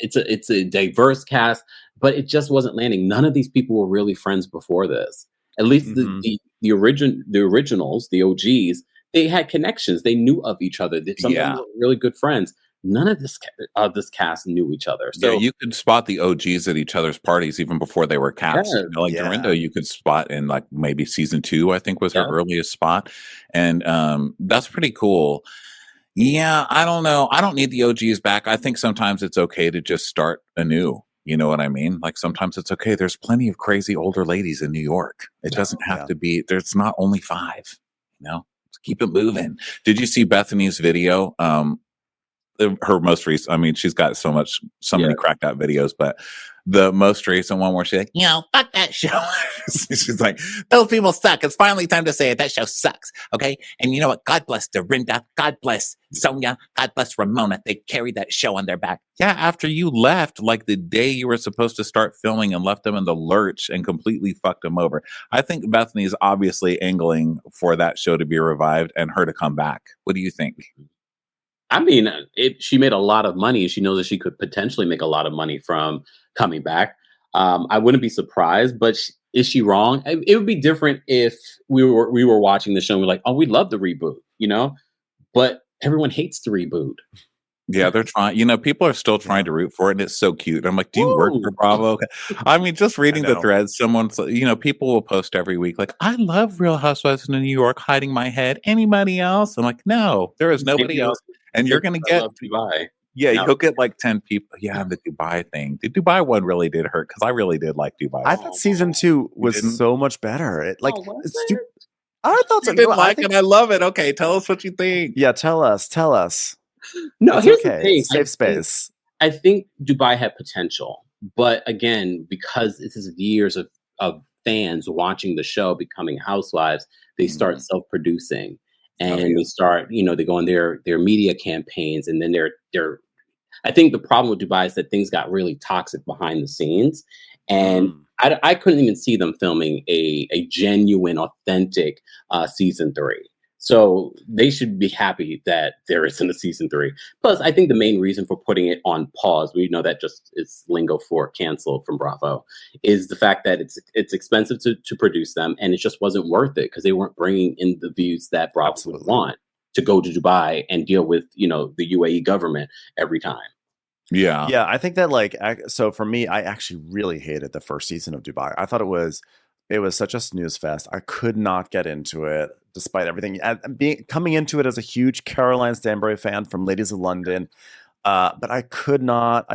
It's a diverse cast, but it just wasn't landing. None of these people were really friends before this. At least the originals, the OGs, they had connections. They knew of each other. Some of them were really good friends. None of this cast knew each other. So you could spot the OGs at each other's parties even before they were cast. Dorinda, you could spot in like maybe season 2, I think was her earliest spot. And that's pretty cool. Yeah, I don't know. I don't need the OGs back. I think sometimes it's okay to just start anew. You know what I mean? Like sometimes it's okay. There's plenty of crazy older ladies in New York. It doesn't have to be, there's not only 5, Let's keep it moving. Did you see Bethany's video? Her most recent, I mean, she's got so many cracked out videos, but the most recent one where she's like, fuck that show. She's like, those people suck. It's finally time to say it. That show sucks. Okay. And you know what? God bless Dorinda. God bless Sonia. God bless Ramona. They carried that show on their back. Yeah. After you left, like the day you were supposed to start filming, and left them in the lurch and completely fucked them over. I think Bethany is obviously angling for that show to be revived and her to come back. What do you think? I mean, she made a lot of money, and she knows that she could potentially make a lot of money from coming back. I wouldn't be surprised, but is she wrong? It would be different if we were watching the show and we're like, oh, we love the reboot, but everyone hates the reboot. Yeah, they're trying. People are still trying to root for it, and it's so cute. I'm like, do you work for Bravo? I mean, just reading the threads, people will post every week, like, I love Real Housewives of New York, hiding my head. Anybody else? I'm like, no, there is nobody else. And you're going to get, Yeah, Now- you'll get like 10 people. Yeah, the Dubai thing. The Dubai one really did hurt because I really did like Dubai. I thought season 2 was didn't? so much better. It like Oh, was it's it? I thought so. You didn't No, I like think, it. I love it. Okay, tell us what you think. yeah, tell us. No, It's here's okay. the thing. It's safe space. I think Dubai had potential, but again, because this is years of fans watching the show, becoming housewives, they start self-producing, and they start, they go on their media campaigns, and then they're. I think the problem with Dubai is that things got really toxic behind the scenes, and I couldn't even see them filming a genuine, authentic season 3. So they should be happy that there isn't a season 3. Plus, I think the main reason for putting it on pause, we know that just is lingo for canceled from Bravo, is the fact that it's expensive to produce them, and it just wasn't worth it because they weren't bringing in the views that Bravo would want to go to Dubai and deal with, the UAE government every time. Yeah. Yeah, I think that so for me, I actually really hated the first season of Dubai. I thought it was such a snooze fest. I could not get into it despite everything. And coming into it as a huge Caroline Stanbury fan from Ladies of London, but I could not.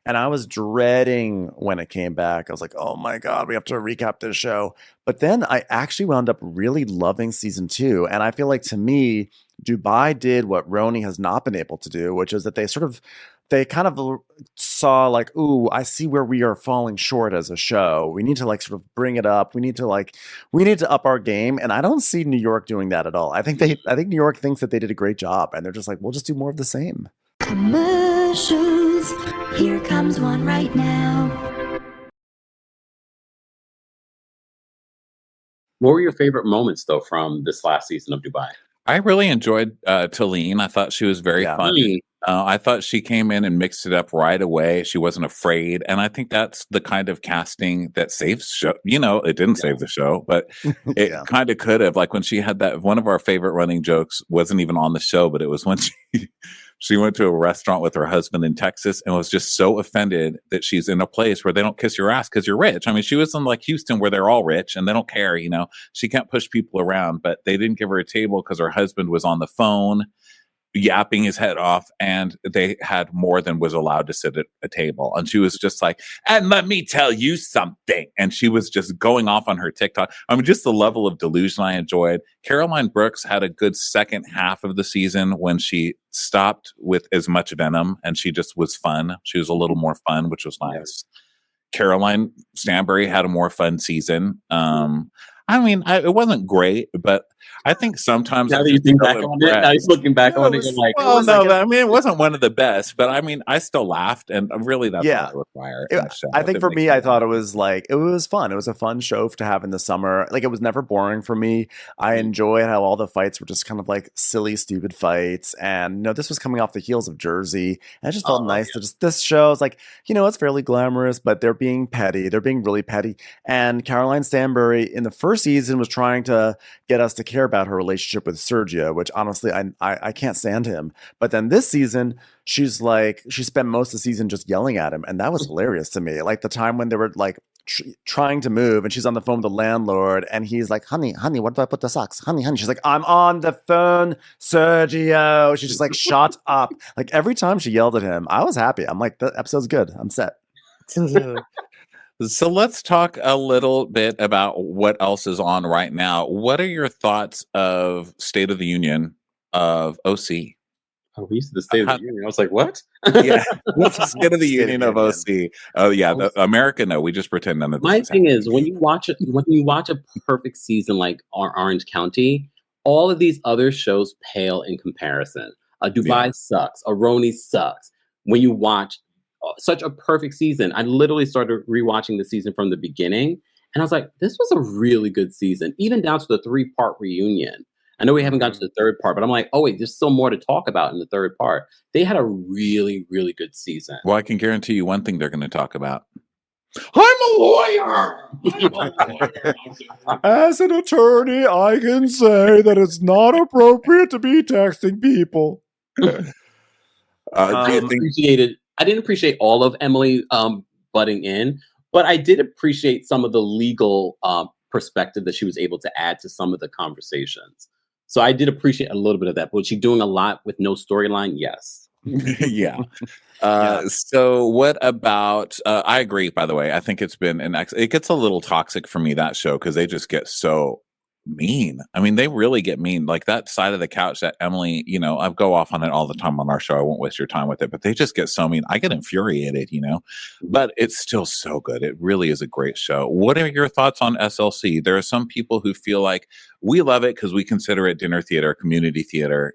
And I was dreading when it came back. I was like, oh my God, we have to recap this show. But then I actually wound up really loving season 2. And I feel like, to me, Dubai did what Roni has not been able to do, which is that they kind of saw like, ooh, I see where we are falling short as a show. We need to sort of bring it up. We need to up our game. And I don't see New York doing that at all. I think New York thinks that they did a great job, and they're just like, we'll just do more of the same. Commercials. Here comes one right now. What were your favorite moments, though, from this last season of Dubai? I really enjoyed Talene. I thought she was very funny. I thought she came in and mixed it up right away. She wasn't afraid. And I think that's the kind of casting that saves show. It didn't save the show, but it kind of could have. Like when she had that, one of our favorite running jokes wasn't even on the show, but it was when she went to a restaurant with her husband in Texas and was just so offended that she's in a place where they don't kiss your ass because you're rich. I mean, she was in like Houston where they're all rich and they don't care, She can't push people around, but they didn't give her a table because her husband was on the phone yapping his head off, and they had more than was allowed to sit at a table. And she was just like, and let me tell you something. And she was just going off on her TikTok. I mean, just the level of delusion I enjoyed. Caroline Brooks had a good second half of the season when she stopped with as much venom, and she just was fun. She was a little more fun, which was nice. Caroline Stanbury had a more fun season. It wasn't great, but I think sometimes Now that you think back on it, now he's looking back on it, you're like, it wasn't one of the best, but I still laughed, and really that's what I require. I think for me, I thought it was fun. It was a fun show to have in the summer. Like, it was never boring for me. I enjoyed how all the fights were just kind of like silly, stupid fights, and this was coming off the heels of Jersey, and it just felt nice to just, this show is like, it's fairly glamorous, but they're being petty. They're being really petty. And Caroline Stanbury in the first season was trying to get us to care about her relationship with Sergio, which honestly I can't stand him. But then this season, she spent most of the season just yelling at him, and that was hilarious to me. Like the time when they were like trying to move, and she's on the phone with the landlord, and he's like, honey, what do I put the socks? Honey. She's like, I'm on the phone, Sergio. She's just like, shut up. Like every time she yelled at him, I was happy. I'm like, the episode's good. I'm set. So let's talk a little bit about what else is on right now. What are your thoughts of State of the Union of OC? Oh, we used to the State of the Union. I was like, what? Yeah, what's the State of the Union of OC? Oh yeah, America. No, we just pretend none of this. My thing is, when you watch a perfect season like Orange County, all of these other shows pale in comparison. Dubai sucks. Aroni sucks. When you watch such a perfect season, I literally started rewatching the season from the beginning, and I was like, this was a really good season, even down to the 3-part reunion. I know we haven't gotten to the third part, but I'm like, oh wait, there's still more to talk about in the third part. They had a really, really good season. Well, I can guarantee you one thing they're going to talk about. I'm a lawyer. As an attorney, I can say that it's not appropriate to be texting people. I didn't appreciate all of Emily butting in, but I did appreciate some of the legal perspective that she was able to add to some of the conversations. So I did appreciate a little bit of that. But was she doing a lot with no storyline? Yes. Yeah. Yeah. So what about I agree, by the way. I think it's been it gets a little toxic for me, that show, because they just get so mean. I mean, they really get mean. Like that side of the couch that Emily, I go off on it all the time on our show. I won't waste your time with it, but they just get so mean. I get infuriated. But it's still so good. It really is a great show. What are your thoughts on SLC? There are some people who feel like we love it because we consider it dinner theater, community theater.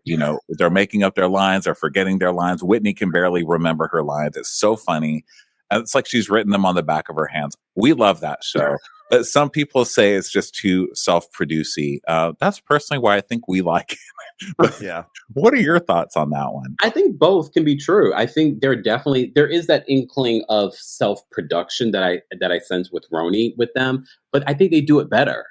They're making up their lines, they're forgetting their lines. Whitney can barely remember her lines. It's so funny. And it's like she's written them on the back of her hands. We love that show. But some people say it's just too self-producey. That's personally why I think we like it. But Yeah. what are your thoughts on that one? I think both can be true. I think there is that inkling of self-production that I sense with Roni with them, but I think they do it better.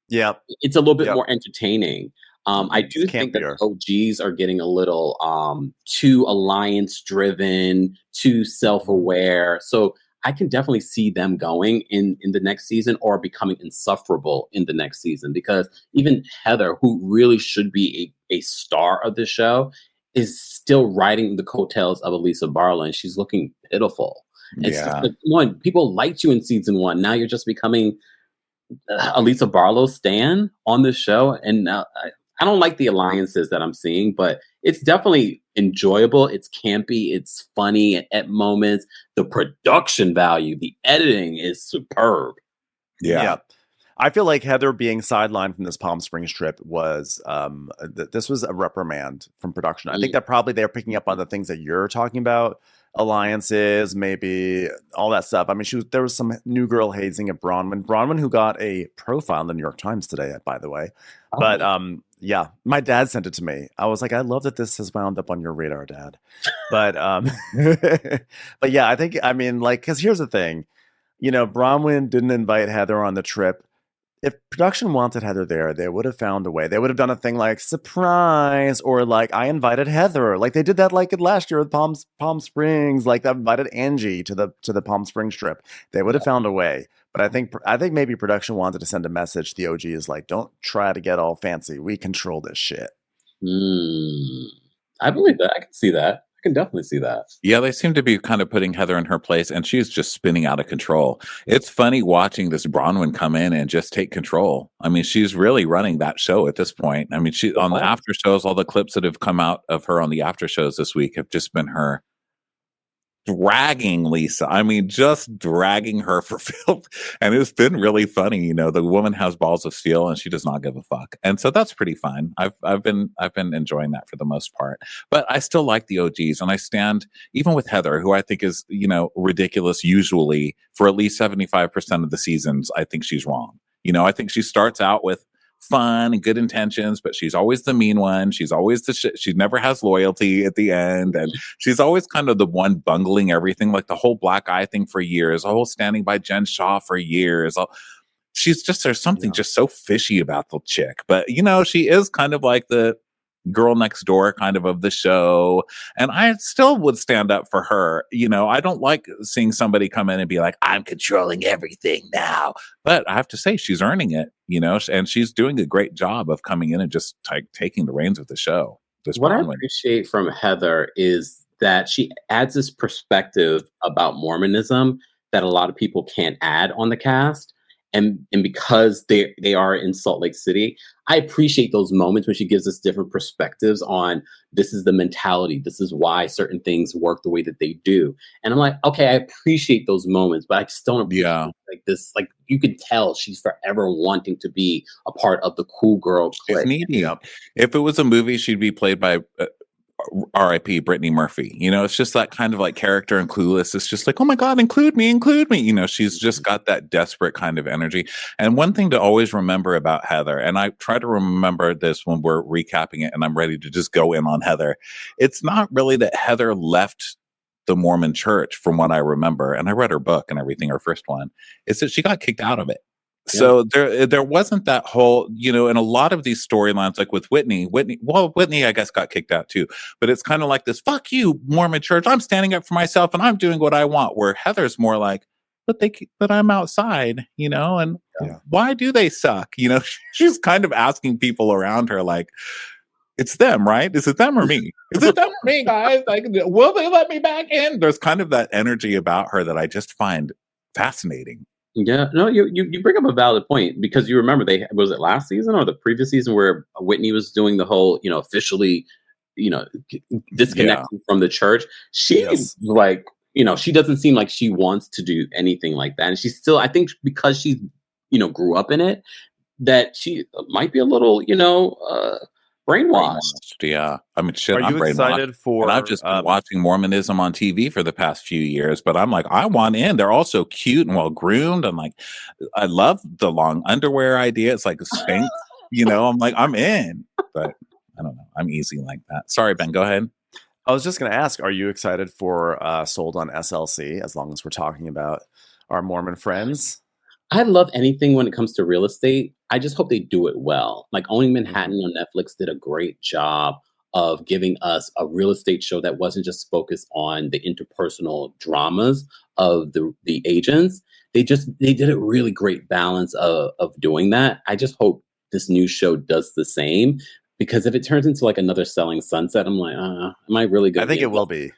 Yeah. It's a little bit more entertaining. I do think that Kempire. OGs are getting a little too alliance driven, too self-aware. So I can definitely see them going in the next season or becoming insufferable in the next season, because even Heather, who really should be a star of the show, is still riding the coattails of Elisa Barlow, and she's looking pitiful. It's Yeah. just one, people liked you in season 1. Now you're just becoming Elisa Barlow stan on the show. And I don't like the alliances that I'm seeing, but it's definitely enjoyable. It's campy. It's funny at moments. The production value, the editing is superb. Yeah. I feel like Heather being sidelined from this Palm Springs trip was this was a reprimand from production. I think that probably they're picking up on the things that you're talking about, alliances, maybe all that stuff. I mean, there was some new girl hazing at Bronwyn, who got a profile in the New York Times today, by the way. But yeah, my dad sent it to me. I was like, I love that this has wound up on your radar, Dad. But but yeah, because here's the thing, Bronwyn didn't invite Heather on the trip. If production wanted Heather there, they would have found a way. They would have done a thing like surprise, or like I invited Heather, like they did that like last year with Palm Springs, like they invited Angie to the Palm Springs trip. They would have found a way. But I think maybe production wanted to send a message to the OGs like, don't try to get all fancy. We control this shit. I believe that. I can see that. I can definitely see that. Yeah, they seem to be kind of putting Heather in her place, and she's just spinning out of control. It's funny watching this Bronwyn come in and just take control. I mean, she's really running that show at this point. I mean, she on the after shows, all the clips that have come out of her on the after shows this week have just been her dragging Lisa. I mean, just dragging her for filth. And it's been really funny. The woman has balls of steel and she does not give a fuck. And so that's pretty fun. I've been enjoying that for the most part. But I still like the OGs, and I stand even with Heather, who I think is, ridiculous usually for at least 75% of the seasons. I think she's wrong. I think she starts out with fun and good intentions, but she's always the mean one. She's always the shit. She never has loyalty at the end. And she's always kind of the one bungling everything, like the whole black eye thing for years, the whole standing by Jen Shaw for years. There's something just so fishy about the chick. But, she is kind of like the girl next door kind of the show. And I still would stand up for her. I don't like seeing somebody come in and be like, I'm controlling everything now. But I have to say, she's earning it, and she's doing a great job of coming in and just taking the reins of the show. What I appreciate from Heather is that she adds this perspective about Mormonism that a lot of people can't add on the cast. And because they are in Salt Lake City, I appreciate those moments when she gives us different perspectives on this is the mentality. This is why certain things work the way that they do. And I'm like, okay, I appreciate those moments, but I just don't appreciate like this. Like you could tell she's forever wanting to be a part of the cool girl clique. If it was a movie, she'd be played by R.I.P. Brittany Murphy. It's just that kind of like character in Clueless. It's just like, oh my God, include me. She's just got that desperate kind of energy. And one thing to always remember about Heather, and I try to remember this when we're recapping it and I'm ready to just go in on Heather, it's not really that Heather left the Mormon church from what I remember. And I read her book and everything, her first one. It's that she got kicked out of it. So there wasn't that whole, in a lot of these storylines, like with Whitney, I guess got kicked out too, but it's kind of like this, fuck you, Mormon church. I'm standing up for myself and I'm doing what I want. Where Heather's more like, but I'm outside, and why do they suck? She's kind of asking people around her, like, It's them, right? Is it them or me? Is it them or me, guys? Like, will they let me back in? There's kind of that energy about her that I just find fascinating. Yeah, no, you bring up a valid point because you remember was it last season or the previous season where Whitney was doing the whole, officially, disconnecting from the church. She like, she doesn't seem like she wants to do anything like that. And she's still, I think because she, grew up in it, that she might be a little, brainwashed. Yeah. I mean, shit, Are I'm you brainwashed. excited for? And I've just been watching Mormonism on TV for the past few years, but I'm like, I want in. They're all so cute and well groomed. I'm like, I love the long underwear idea. It's like a spank, I'm like, I'm in. But I don't know. I'm easy like that. Sorry, Ben, go ahead. I was just going to ask, are you excited for Sold on SLC, as long as we're talking about our Mormon friends? I love anything when it comes to real estate. I just hope they do it well. Like Owning Manhattan on Netflix did a great job of giving us a real estate show that wasn't just focused on the interpersonal dramas of the agents. They did a really great balance of doing that. I just hope this new show does the same, because if it turns into like another Selling Sunset, I'm like, am I really good? I think it will be.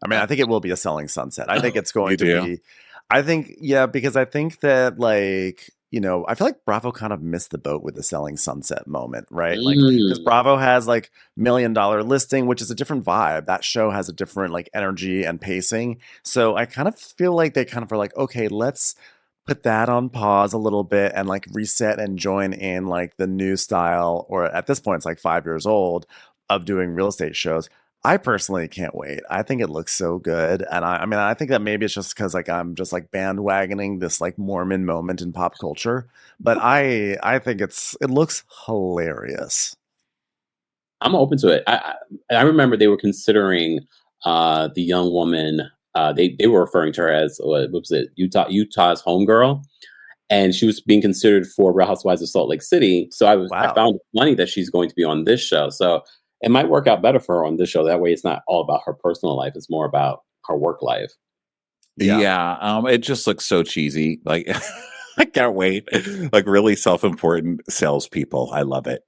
I mean, I think it will be a Selling Sunset. I think it's going to be. I think, because I think that, like, I feel like Bravo kind of missed the boat with the Selling Sunset moment, right? Like, because Bravo has like $1 Million Listing, which is a different vibe. That show has a different like energy and pacing. So I kind of feel like they kind of are like, okay, let's put that on pause a little bit and like reset and join in like the new style, or at this point, it's like 5 years old, of doing real estate shows. I personally can't wait. I think it looks so good. And I mean, I think that maybe it's just because like I'm just like bandwagoning this like Mormon moment in pop culture. But I think it looks hilarious. I'm open to it. I remember they were considering the young woman. They were referring to her as, what was it, Utah's homegirl. And she was being considered for Real Housewives of Salt Lake City. So I found it funny that she's going to be on this show. So it might work out better for her on this show. That way it's not all about her personal life. It's more about her work life. Yeah. It just looks so cheesy. Like, I can't wait. Like, really self-important salespeople. I love it.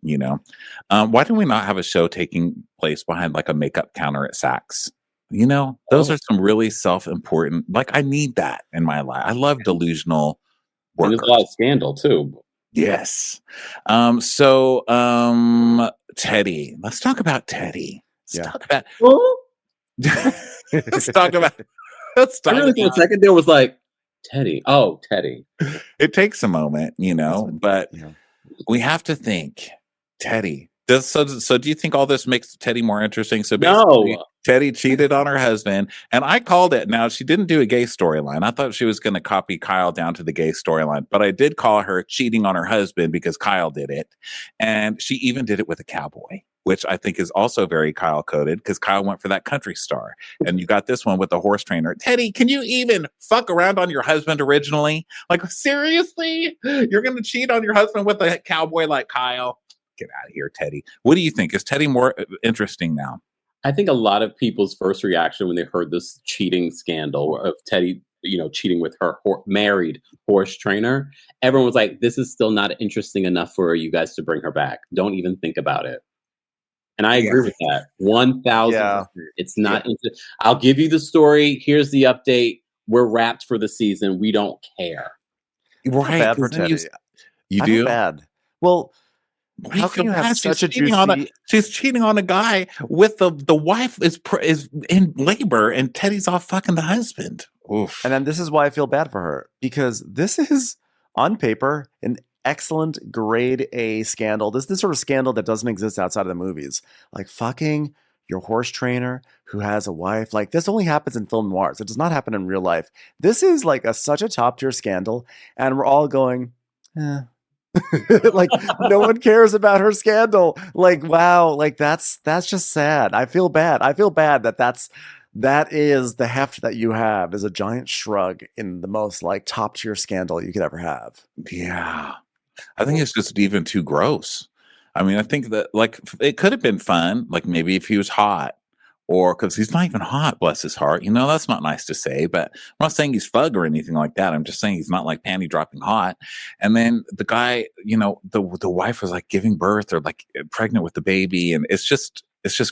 Why do we not have a show taking place behind like a makeup counter at Saks? Those are some really self-important, like, I need that in my life. I love delusional workers. And there's a lot of scandal too. Yes. Teddi. Let's talk about Teddi. Let's talk about. Let's talk I really for a second there was like Teddi. Oh, Teddi. It takes a moment, but we have to think Teddi. So do you think all this makes Teddi more interesting? So basically, Teddi cheated on her husband, and I called it. Now, she didn't do a gay storyline. I thought she was going to copy Kyle down to the gay storyline, but I did call her cheating on her husband because Kyle did it. And she even did it with a cowboy, which I think is also very Kyle coded, because Kyle went for that country star. And you got this one with the horse trainer. Teddi, can you even fuck around on your husband originally? Like, seriously? You're going to cheat on your husband with a cowboy like Kyle? Get out of here, Teddi. What do you think? Is Teddi more interesting now? I think a lot of people's first reaction when they heard this cheating scandal of Teddi, cheating with her married horse trainer, everyone was like, this is still not interesting enough for you guys to bring her back. Don't even think about it. And I agree with that. 1,000%. It's not. I'll give you the story. Here's the update. We're wrapped for the season. We don't care. Right. Bad for Teddi. You do? Bad. Well, how can you have such a juicy... She's cheating on a guy with the wife is in labor, and Teddi's off fucking the husband. Oof. And then this is why I feel bad for her, because this is on paper an excellent grade A scandal. This sort of scandal that doesn't exist outside of the movies, like fucking your horse trainer who has a wife. Like, this only happens in film noirs. It does not happen in real life. This is like such a top tier scandal, and we're all going, like, no one cares about her scandal. Like, wow, like that's just sad. I feel bad that is the heft that you have, is a giant shrug in the most like top tier scandal you could ever have. Yeah, I think it's just even too gross. I mean, I think that like it could have been fun, like maybe if he was hot or because he's not even hot, bless his heart. You know, that's not nice to say, but I'm not saying he's fug or anything like that. I'm just saying he's not like panty dropping hot. And then the guy, you know, the wife was like giving birth or like pregnant with the baby. And it's just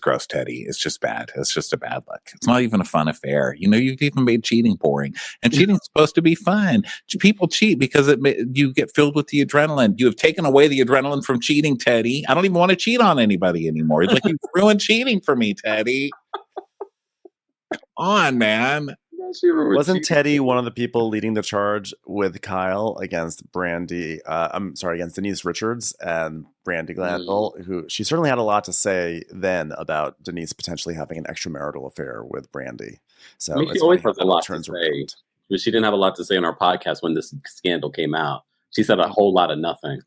gross, Teddy. It's just bad. It's just a bad look. It's not even a fun affair. You know, you've even made cheating boring, and cheating's supposed to be fun. People cheat because you get filled with the adrenaline. You have taken away the adrenaline from cheating, Teddy. I don't even want to cheat on anybody anymore. It's like you ruined cheating for me, Teddy. Come on, man. Wasn't Teddi one of the people leading the charge with Kyle against against Denise Richards and Brandi Glanville, who she certainly had a lot to say then about Denise potentially having an extramarital affair with Brandi. So she always has a lot to say. But she didn't have a lot to say on our podcast when this scandal came out. She said a whole lot of nothing.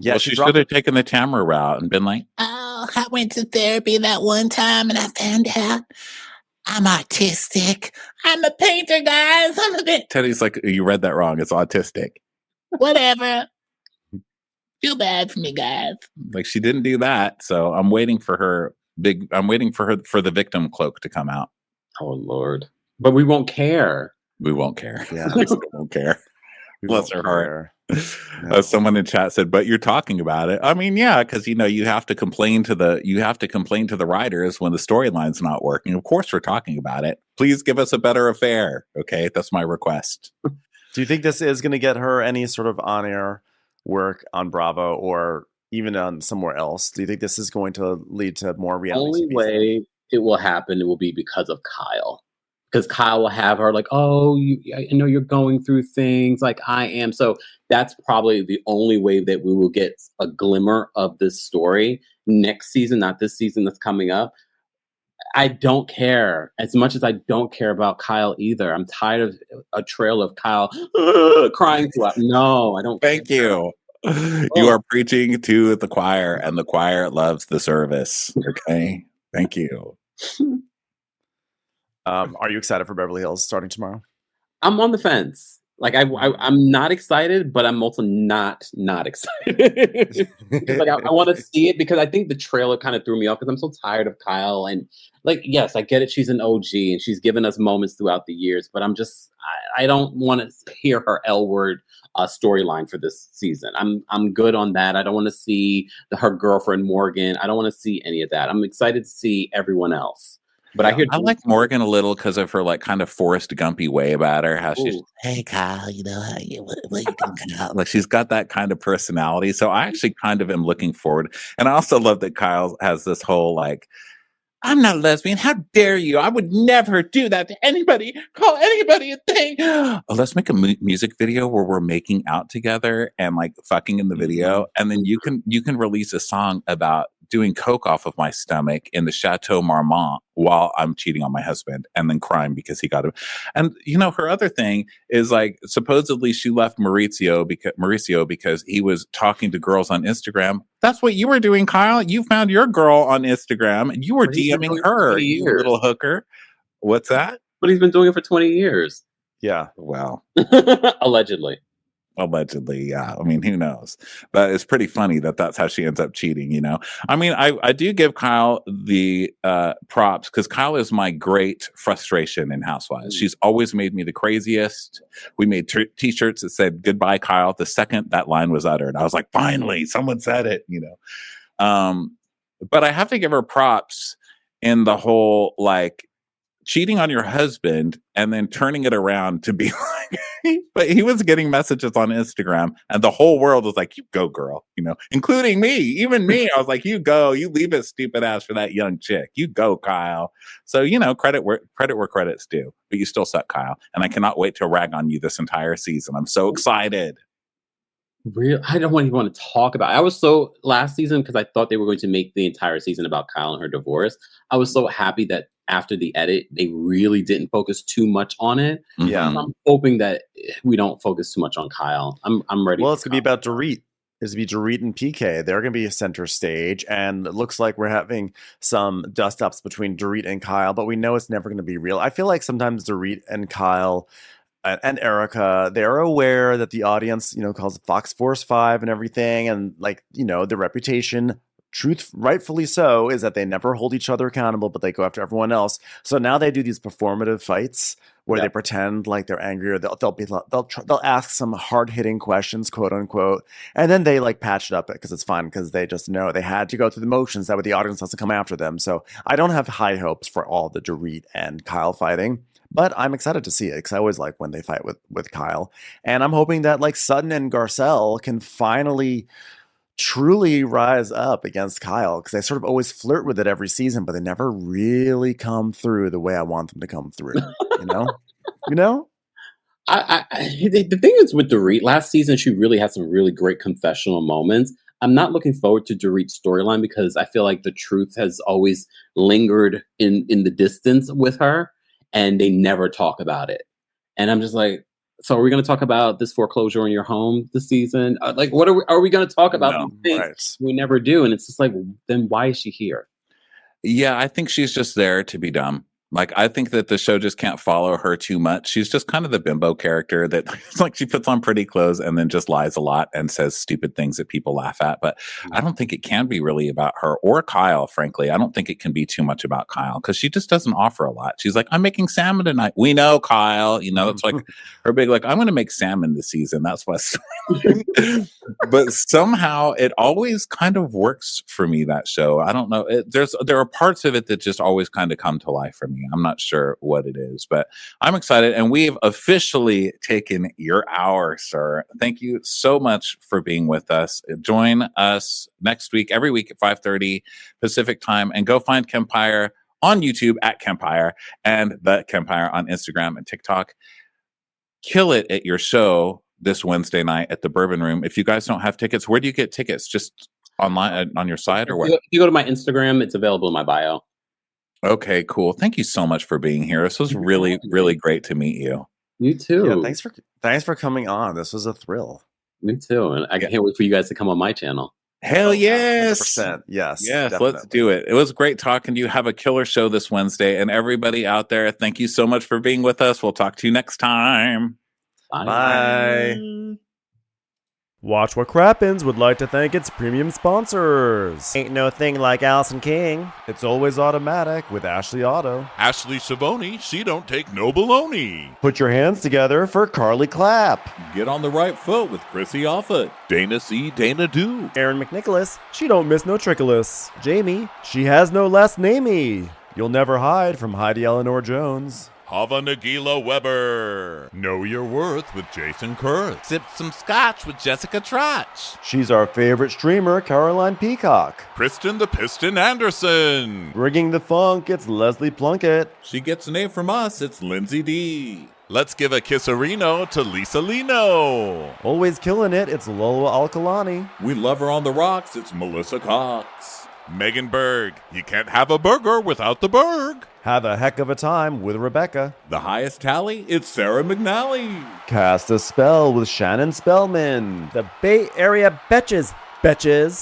Yeah, well, she should have taken the Tamara route and been like, "Oh, I went to therapy that one time and I found out I'm autistic. I'm a painter, guys. Teddy's like, you read that wrong. It's autistic. Whatever. Feel bad for me, guys. Like, she didn't do that. So I'm waiting for for the victim cloak to come out. Oh, Lord. But we won't care. We won't care. Yeah. We won't care. Bless her heart. No. Someone in chat said, but you're talking about it. I mean, yeah, because you have to complain to the writers when the storyline's not working. Of course we're talking about it. Please give us a better affair. Okay, that's my request. Do you think this is going to get her any sort of on-air work on Bravo or even on somewhere else? Do you think this is going to lead to more reality? The only way it will happen, it will be because of Kyle. Because Kyle will have her like, oh, I know you're going through things like I am. So that's probably the only way that we will get a glimmer of this story next season, not this season that's coming up. I don't care as much as I don't care about Kyle either. I'm tired of a trail of Kyle crying to us. No, I don't. Thank you. You are preaching to the choir, and the choir loves the service. Okay. Thank you. Are you excited for Beverly Hills starting tomorrow? I'm on the fence. Like I'm not excited, but I'm also not excited. Like I want to see it because I think the trailer kind of threw me off because I'm so tired of Kyle. And like, yes, I get it. She's an OG and she's given us moments throughout the years, but I don't want to hear her L word storyline for this season. I'm good on that. I don't want to see her girlfriend Morgan. I don't want to see any of that. I'm excited to see everyone else. But I like Morgan a little because of her like kind of Forrest Gumpy way about her. How she's, hey Kyle, what you doing, Kyle? Like she's got that kind of personality. So I actually kind of am looking forward. And I also love that Kyle has this whole like, I'm not a lesbian. How dare you? I would never do that to anybody. Call anybody a thing. Oh, let's make a music video where we're making out together and like fucking in the video, and then you can release a song about doing coke off of my stomach in the Chateau Marmont while I'm cheating on my husband and then crying because he got him. And her other thing is like supposedly she left Mauricio because he was talking to girls on Instagram. That's what you were doing, Kyle. You found your girl on Instagram and you were DMing her, you little hooker. What's that? But he's been doing it for 20 years. Yeah. Well, allegedly, yeah. I mean, who knows? But it's pretty funny that that's how she ends up cheating, I mean, I do give Kyle the props because Kyle is my great frustration in Housewives. She's always made me the craziest. We made t-shirts that said, goodbye, Kyle. The second that line was uttered, I was like, finally, someone said it, But I have to give her props in the whole, like, cheating on your husband and then turning it around to be like, but he was getting messages on Instagram and the whole world was like, you go girl, including me, even me. I was like, you go, you leave his stupid ass for that young chick. You go, Kyle. So, credit where credit's due, but you still suck, Kyle. And I cannot wait to rag on you this entire season. I'm so excited. Real, I don't even want to talk about it. I was so last season because I thought they were going to make the entire season about Kyle and her divorce. I was so happy that after the edit, they really didn't focus too much on it. Yeah, I'm hoping that we don't focus too much on Kyle. I'm ready. Well, it's gonna be about Dorit. It's gonna be Dorit and PK. They're gonna be a center stage, and it looks like we're having some dust ups between Dorit and Kyle, but we know it's never gonna be real. I feel like sometimes Dorit and Kyle and Erica, they're aware that the audience, calls it Fox Force 5 and everything, and like, their reputation truth, rightfully so, is that they never hold each other accountable, but they go after everyone else. So now they do these performative fights where they pretend like they're angry, or they'll ask some hard hitting questions, quote unquote, and then they like patch it up because it's fun because they just know they had to go through the motions. That way the audience has to come after them. So I don't have high hopes for all the Dorit and Kyle fighting. But I'm excited to see it because I always like when they fight with Kyle. And I'm hoping that like Sutton and Garcelle can finally truly rise up against Kyle, because they sort of always flirt with it every season, but they never really come through the way I want them to come through. You know? The thing is with Dorit, last season she really had some really great confessional moments. I'm not looking forward to Dorit's storyline because I feel like the truth has always lingered in the distance with her, and they never talk about it. And I'm just like, so are we going to talk about this foreclosure in your home this season? Like, what are we going to talk about? These things? We never do. And it's just like, then why is she here? Yeah, I think she's just there to be dumb. Like, I think that the show just can't follow her too much. She's just kind of the bimbo character that it's like she puts on pretty clothes and then just lies a lot and says stupid things that people laugh at. But I don't think it can be really about her or Kyle, frankly. I don't think it can be too much about Kyle because she just doesn't offer a lot. She's like, I'm making salmon tonight. We know, Kyle. It's like her big, like, I'm going to make salmon this season. That's what's But somehow it always kind of works for me, that show. I don't know. There are parts of it that just always kind of come to life for me. I'm not sure what it is, but I'm excited. And we've officially taken your hour, sir. Thank you so much for being with us. Join us next week, every week at 5:30 Pacific time, and go find Kempire on YouTube at Kempire and the Kempire on Instagram and TikTok. Kill it at your show this Wednesday night at the Bourbon Room. If you guys don't have tickets, where do you get tickets? Just online on your site or what? If you go to my Instagram, it's available in my bio. Okay, cool. Thank you so much for being here. This was really, really great to meet you. You too. Yeah, thanks for coming on. This was a thrill. Me too. And I can't wait for you guys to come on my channel. Hell yes. 100%. Yes. Yes, definitely. let's do it. It was great talking to you. Have a killer show this Wednesday. And everybody out there, thank you so much for being with us. We'll talk to you next time. Bye. Watch What Crappens would like to thank its premium sponsors. Ain't no thing like Allison King. It's always automatic with Ashley Auto. Ashley Savoni, she don't take no baloney. Put your hands together for Carly Clapp. Get on the right foot with Chrissy Offutt. Dana C. Dana Do. Aaron McNicholas, she don't miss no trickolas. Jamie, she has no last namey. You'll never hide from Heidi Eleanor Jones. Hava Nagila Weber. Know Your Worth with Jason Kurth. Sip some scotch with Jessica Trotch. She's our favorite streamer, Caroline Peacock. Kristen the Piston Anderson. Rigging the Funk, it's Leslie Plunkett. She gets a name from us, it's Lindsay D. Let's give a kisserino to Lisa Lino. Always killing it, it's Lola Alkalani. We love her on the rocks, it's Melissa Cox. Megan Berg. You can't have a burger without the Berg. Have a heck of a time with Rebecca. The highest tally, it's Sarah McNally. Cast a spell with Shannon Spellman. The Bay Area Betches.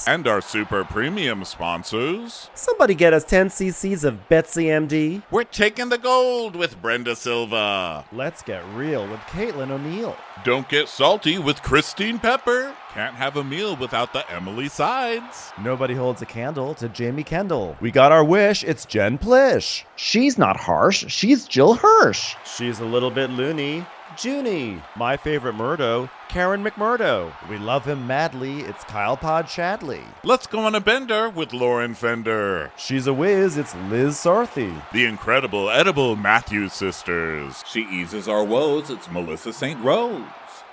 And our super premium sponsors. Somebody get us 10 cc's of Betsy MD. We're taking the gold with Brenda Silva. Let's get real with Caitlin O'Neill. Don't get salty with Christine Pepper. Can't have a meal without the Emily Sides. Nobody holds a candle to Jamie Kendall. We got our wish, it's Jen Plish. She's not harsh, she's Jill Hirsch. She's a little bit loony. Junie. My favorite Murdo, Karen McMurdo. We love him madly, it's Kyle Pod Shadley. Let's go on a bender with Lauren Fender. She's a whiz, it's Liz Sarthy. The incredible edible Matthews sisters. She eases our woes, it's Melissa St. Rose.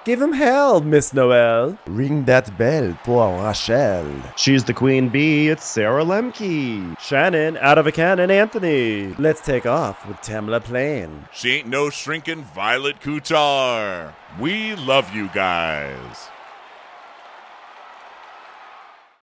Give him hell, Miss Noel. Ring that bell for Rachel. She's the queen bee, it's Sarah Lemke. Shannon, out of a cannon, Anthony. Let's take off with Tamla Plain. She ain't no shrinking Violet Kuchar. We love you guys.